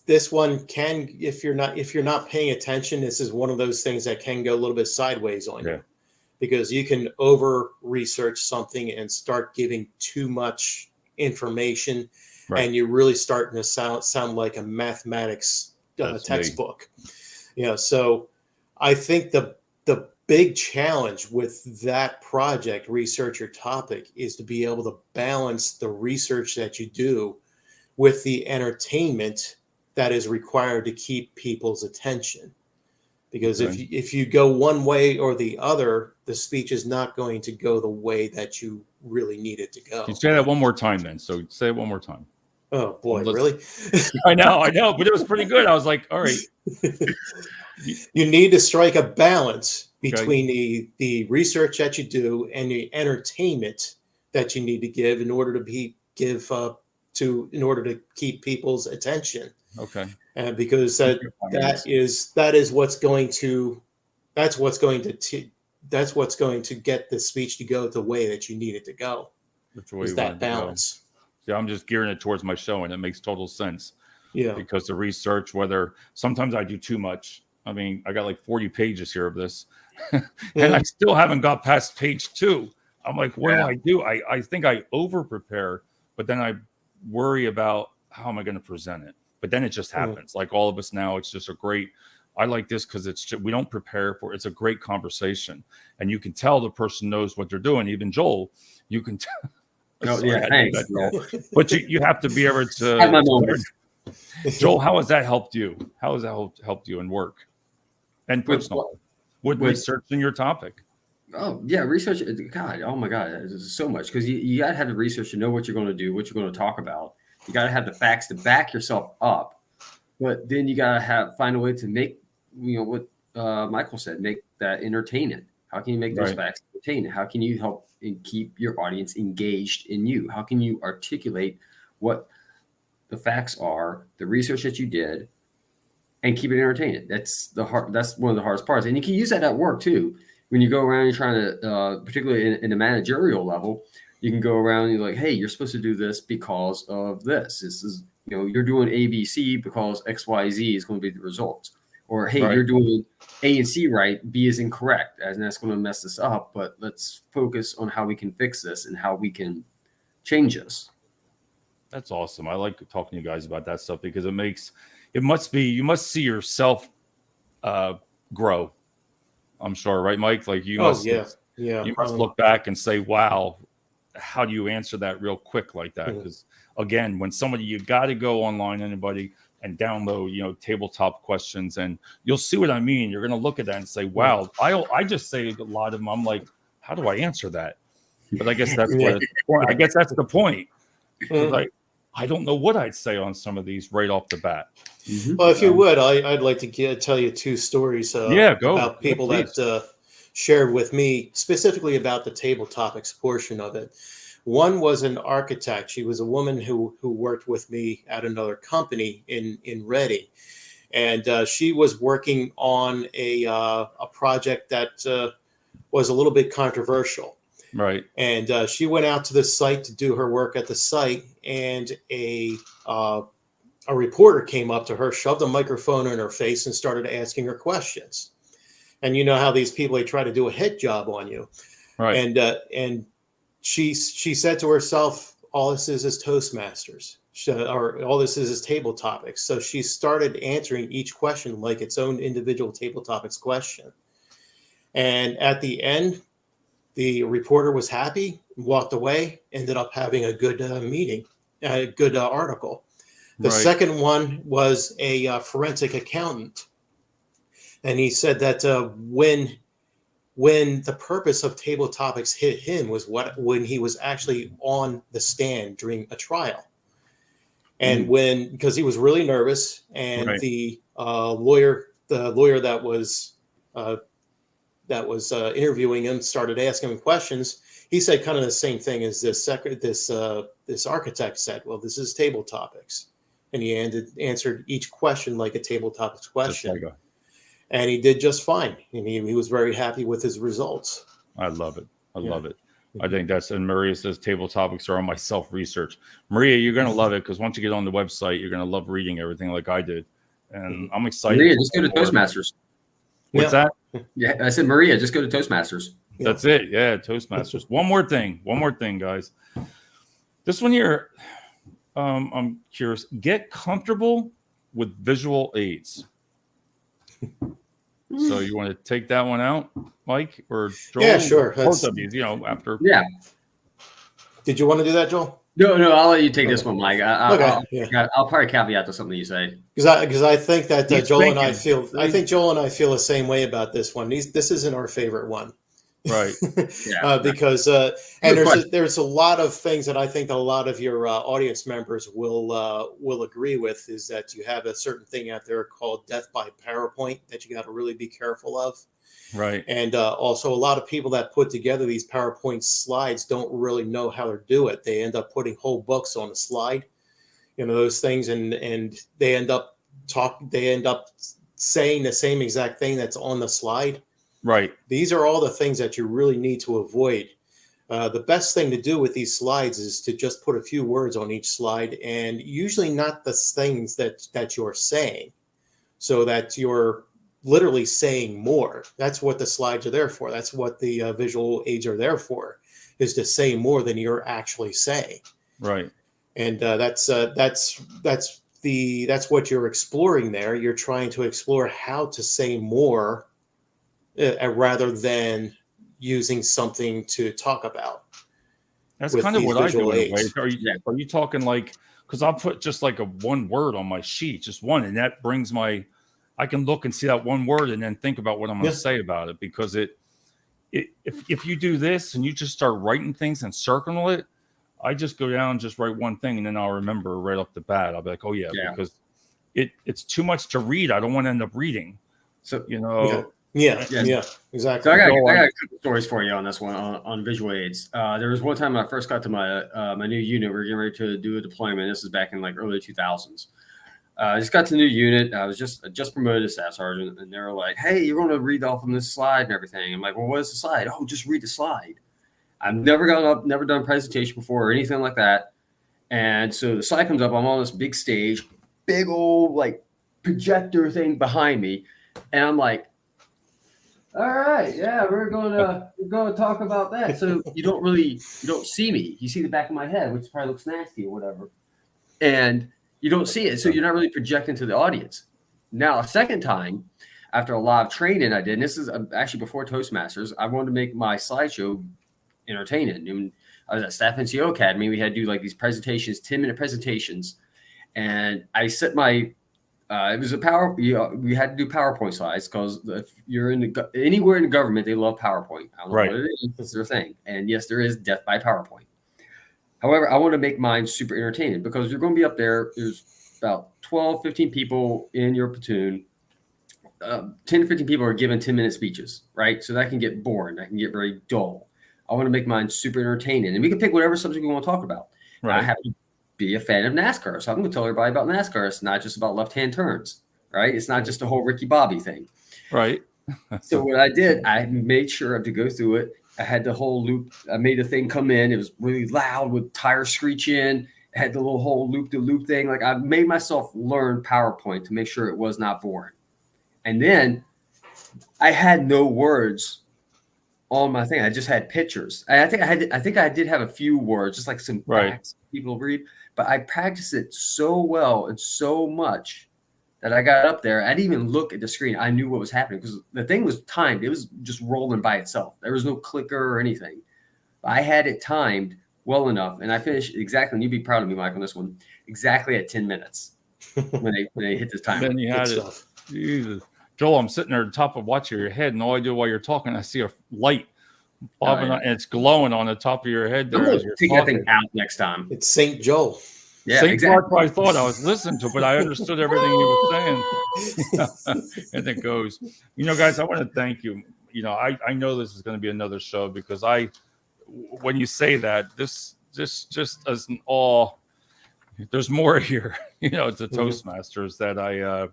This one can, if you're not paying attention, this is one of those things that can go a little bit sideways on you, because you can over research something and start giving too much information. Right. And you're really starting to sound like a mathematics textbook. You know, so I think the big challenge with that project, Research Your Topic, is to be able to balance the research that you do with the entertainment that is required to keep people's attention. Because if you go one way or the other, the speech is not going to go the way that you really need it to go. Can you say that one more time then? So say it one more time. Oh boy, really? I know, but it was pretty good. I was like, all right. You need to strike a balance between the research that you do and the entertainment that you need to give in order to keep people's attention. Okay. Because that is what's going to that's what's going to get the speech to go the way that you need it to go. That's the way is that balance. Yeah, I'm just gearing it towards my show, and it makes total sense. Yeah. Because the research, whether sometimes I do too much. I mean, I got like 40 pages here of this, and I still haven't got past page 2. I'm like, what do? I think I over prepare, but then I worry about how am I going to present it. But then it just happens. Like all of us now, it's just I like this because we don't prepare for it. It's a great conversation, and you can tell the person knows what they're doing. Even Joel, you can tell. Oh, yeah, thanks. But you have to be able to. Have my moments. Joel, how has that helped you? How has that helped you in work and personal with researching your topic? Oh yeah, research. God, oh my God, there's so much because you got to have the research to know what you're going to do, what you're going to talk about. You got to have the facts to back yourself up, but then you got to find a way to make what Michael said, make that entertaining. How can you make those facts entertaining? How can you help and keep your audience engaged in you? How can you articulate what the facts are, the research that you did, and keep it entertaining? That's one of the hardest parts, and you can use that at work too. When you go around, you're trying to, particularly in the managerial level, you can go around and you're like, hey, you're supposed to do this because of this. This is, you're doing A, B, C because X, Y, Z is going to be the results. Or, hey, you're doing A and C right, B is incorrect, and that's going to mess this up. But let's focus on how we can fix this and how we can change this. That's awesome. I like talking to you guys about that stuff because you must see yourself grow. I'm sure, right, Mike? Like you must look back and say, wow, how do you answer that real quick like that? Because again, when you got to go online, anybody, and download, tabletop questions, and you'll see what I mean. You're going to look at that and say, wow, I just say a lot of them. I'm like, how do I answer that? But I guess that's that's the point. Like, I don't know what I'd say on some of these right off the bat. Well, if you would, I'd like to tell you 2 stories about people that shared with me specifically about the table topics portion of it. One was an architect. She was a woman who worked with me at another company in Reading. And she was working on a project that was a little bit controversial. Right. And she went out to the site to do her work at the site, and a reporter came up to her, shoved a microphone in her face, and started asking her questions. And you know how these people, they try to do a head job on you. Right. And she said to herself, all this is Toastmasters, or all this is table topics. So she started answering each question like its own individual table topics question. And at the end, the reporter was happy, walked away, ended up having a good meeting, a good article. The second one was a forensic accountant. And he said that when the purpose of table topics hit him was when he was actually on the stand during a trial. And because he was really nervous, and the lawyer that was interviewing him started asking him questions, he said kind of the same thing as this architect said. Well, this is table topics, and he answered each question like a table topics question, and he did just fine. And he was very happy with his results. I love it. I love it. I think and Maria says table topics are on my self-research. Maria, you're going to love it because once you get on the website, you're going to love reading everything like I did, and I'm excited. Maria, just go to Toastmasters. What's that? Yeah, I said, Maria, just go to Toastmasters. That's it. Yeah, Toastmasters. One more thing, guys. This one here, I'm curious. Get comfortable with visual aids. So you want to take that one out, Mike, or Joel? Yeah, sure. Both of you, after. Yeah. Did you want to do that, Joel? No, I'll let you take this one, Mike. I'll probably caveat to something you say. Because I think that Joel and I feel the same way about this one. This isn't our favorite one. Right. Because there's a lot of things that I think a lot of your audience members will agree with, is that you have a certain thing out there called death by PowerPoint that you got to really be careful of. Right. And also a lot of people that put together these PowerPoint slides don't really know how to do it. They end up putting whole books on a slide, those things, and they end up saying the same exact thing that's on the slide. Right. These are all the things that you really need to avoid. The best thing to do with these slides is to just put a few words on each slide, and usually not the things that you're saying, so that you're literally saying more. That's what the slides are there for. That's what the visual aids are there for, is to say more than you're actually saying. Right. And that's what you're exploring there. You're trying to explore how to say more rather than using something to talk about. That's kind of what I do in a way. Are you talking like, because I'll put just like a one word on my sheet, just one, and that brings I can look and see that one word and then think about what I'm going to say about it. Because if you do this and you just start writing things and circling it, I just go down and just write one thing, and then I'll remember right off the bat. I'll be like, oh yeah. Because it's too much to read. I don't want to end up reading. So, Yeah, exactly. So I got a couple stories for you on this one on visual aids. There was one time when I first got to my new unit. We were getting ready to do a deployment. This is back in like early 2000s. I just got to the new unit. I was just promoted to staff sergeant, and they were like, "Hey, you're going to read off on this slide and everything." I'm like, "Well, what is the slide?" "Oh, just read the slide." I've never gone up, never done a presentation before or anything like that. And so the slide comes up. I'm on this big stage, big old like projector thing behind me, and I'm like, all right, yeah, we're going to talk about that. So you don't see me. You see the back of my head, which probably looks nasty or whatever, and you don't see it. So you're not really projecting to the audience. Now, a second time, after a lot of training I did, and this is actually before Toastmasters, I wanted to make my slideshow entertaining. And I was at Staff NCO Academy. We had to do like these presentations, 10-minute presentations, and I set my it was we had to do PowerPoint slides because if you're anywhere in the government, they love PowerPoint. I don't know what it is. It's their thing. And yes, there is death by PowerPoint. However, I want to make mine super entertaining because you're going to be up there. There's about 12, 15 people in your platoon. 10 to 15 people are given 10-minute speeches, right? So that can get boring. That can get very dull. I want to make mine super entertaining. And we can pick whatever subject we want to talk about. Right. I have to be a fan of NASCAR. So I'm going to tell everybody about NASCAR. It's not just about left-hand turns, right? It's not just a whole Ricky Bobby thing. Right. So what I did, I made sure to go through it. I had the whole loop. I made the thing come in. It was really loud with tires screeching. I had the little whole loop-to-loop thing. Like I made myself learn PowerPoint to make sure it was not boring. And then I had no words on my thing. I just had pictures. I think I did have a few words, just like some facts people read. But I practiced it so well and so much that I got up there. I didn't even look at the screen. I knew what was happening because the thing was timed. It was just rolling by itself. There was no clicker or anything. I had it timed well enough, and I finished exactly. And you'd be proud of me, Mike, on this one. Exactly at 10 minutes when they hit this time. Then you had it. Jesus, Joel, I'm sitting there at the top of watching your head, and all I do while you're talking, I see a light bobbing and it's glowing on the top of your head. There, take that thing out next time. It's St. Joel. Yeah, St. Exactly. I thought I was listening to, but I understood everything you were saying. And it goes, guys, I want to thank you. I know this is going to be another show because when you say that, this just isn't all. There's more here. It's a Toastmasters that I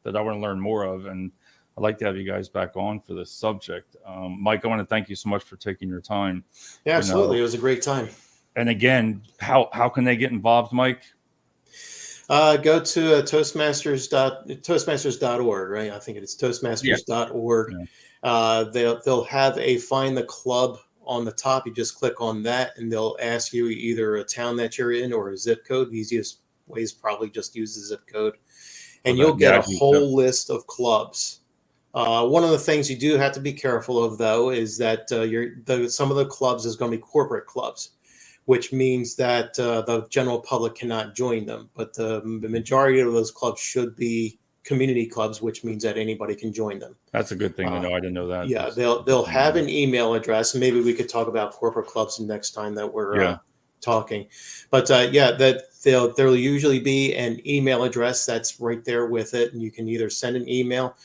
want to learn more of, and I'd like to have you guys back on for this subject. Mike, I want to thank you so much for taking your time. Yeah, absolutely. It was a great time. And again, how can they get involved, Mike? Go to toastmasters.org, right? I think it's toastmasters.org. Yeah. They'll have a find the club on the top. You just click on that, and they'll ask you either a town that you're in or a zip code. The easiest way is probably just use the zip code. And you'll get a whole list of clubs. One of the things you do have to be careful of, though, is that some of the clubs is going to be corporate clubs, which means that the general public cannot join them. But the majority of those clubs should be community clubs, which means that anybody can join them. That's a good thing to know. I didn't know that. Yeah, they'll have an email address. Maybe we could talk about corporate clubs the next time that we're talking. But that there'll usually be an email address that's right there with it, and you can either send an email,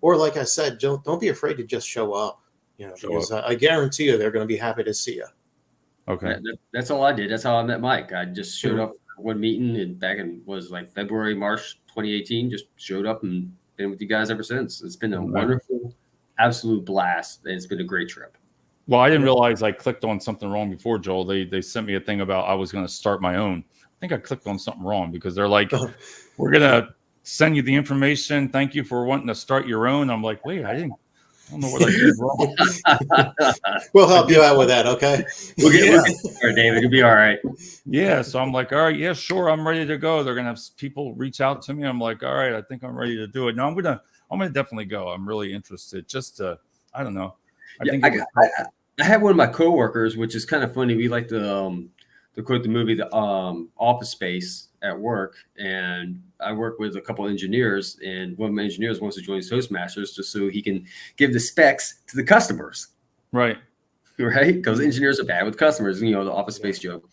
or like I said, don't be afraid to just show up. Because I guarantee you they're going to be happy to see you. Okay, that's all I did. That's how I met Mike. I just showed up for one meeting, and back in February, March 2018. Just showed up and been with you guys ever since. It's been a wonderful, absolute blast. It's been a great trip. Well, I didn't realize I clicked on something wrong before, Joel. They sent me a thing about I was going to start my own. I think I clicked on something wrong because they're like, we're going to send you the information. Thank you for wanting to start your own. I'm like, wait, I don't know what I did wrong. We'll help you out with that, okay? We'll get there, David. You'll be all right. Yeah, so I'm like, all right, yeah, sure, I'm ready to go. They're gonna have people reach out to me. I'm like, all right, I think I'm ready to do it. No, I'm gonna definitely go. I'm really interested. Just to, I don't know. I had one of my coworkers, which is kind of funny. We like to quote the movie The Office Space at work, and I work with a couple of engineers, and one of my engineers wants to join Toastmasters just so he can give the specs to the customers. Right. Because engineers are bad with customers, the Office Space joke.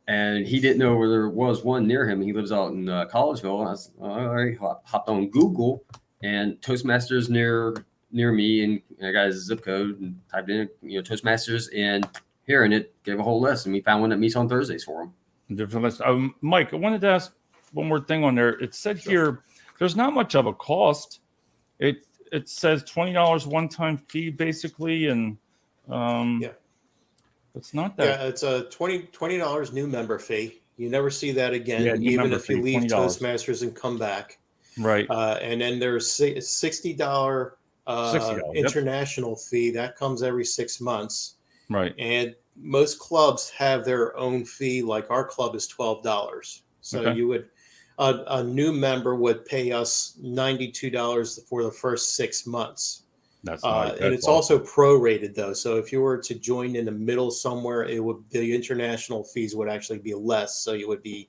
And he didn't know where there was one near him. He lives out in Collegeville. And I was all right, hopped on Google, and Toastmasters near me, and I got his zip code and typed in Toastmasters, and hearing it gave a whole list, and we found one that meets on Thursdays for him. Different list. Mike, I wanted to ask one more thing on there. It said here there's not much of a cost. It says $20 one-time fee basically, and it's not that. Yeah, it's a $20 new member fee. You never see that again, Yeah, even if you leave $20. Toastmasters and come back. Right. And then there's $60 international fee that comes every 6 months. Right. And most clubs have their own fee. Like our club is $12. So you would a new member would pay us $92 for the first 6 months. That's and it's also prorated though. So if you were to join in the middle somewhere, the international fees would actually be less. So you would be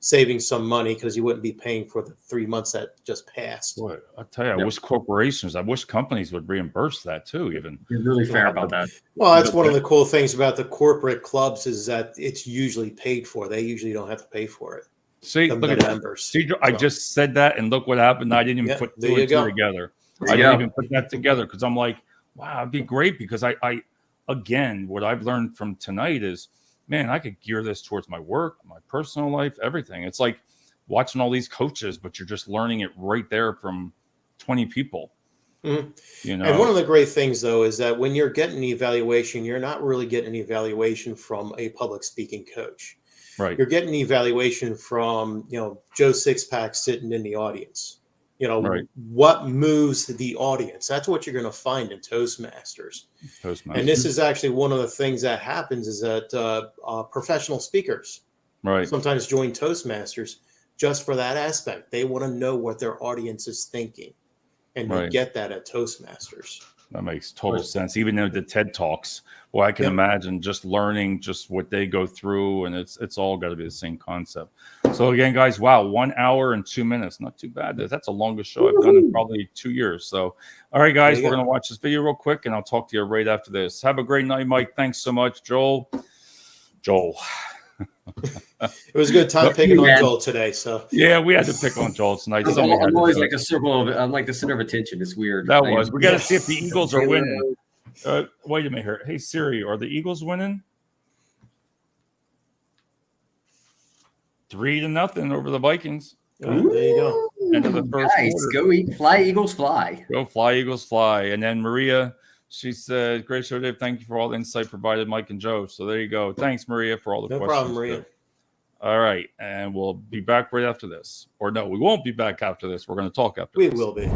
saving some money because you wouldn't be paying for the 3 months that just passed. Boy, I tell you, I wish companies would reimburse that too. Even you're really fair about that. Well, that's one of the cool things about the corporate clubs is that it's usually paid for. They usually don't have to pay for it. See, look at members. See, I just said that, and look what happened. I didn't even put two and two together. I didn't even put that together because I'm like, wow, it'd be great because I again, what I've learned from tonight is, man, I could gear this towards my work, my personal life, everything. It's like watching all these coaches, but you're just learning it right there from 20 people. Mm-hmm. And one of the great things, though, is that when you're getting the evaluation, you're not really getting the evaluation from a public speaking coach. Right. You're getting the evaluation from, Joe Sixpack sitting in the audience. What moves the audience? That's what you're going to find in Toastmasters. And this is actually one of the things that happens is that professional speakers sometimes join Toastmasters just for that aspect. They want to know what their audience is thinking. And you get that at Toastmasters. That makes total sense. Even though the TED Talks, well, I can imagine just learning just what they go through, and it's all got to be the same concept. So again, guys, wow, 1 hour and 2 minutes, not too bad. That's the longest show I've done in probably 2 years. So, all right, guys, we're gonna watch this video real quick, and I'll talk to you right after this. Have a great night, Mike. Thanks so much, Joel. It was a good time picking on Joel today. So yeah, we had to pick on Joel tonight. I'm always like a circle of. I'm like the center of attention. It's weird. We got to see if the Eagles are winning. Wait a minute here. Hey Siri, are the Eagles winning? 3-0 over the Vikings. There you go. End of the first quarter. Go fly, Eagles, fly. Go fly, Eagles, fly. And then Maria, she said, great show, Dave. Thank you for all the insight provided, Mike and Joe. So there you go. Thanks, Maria, for all the questions. No problem, Maria. All right. And we'll be back right after this. Or no, we won't be back after this. We're going to talk after this. We will be.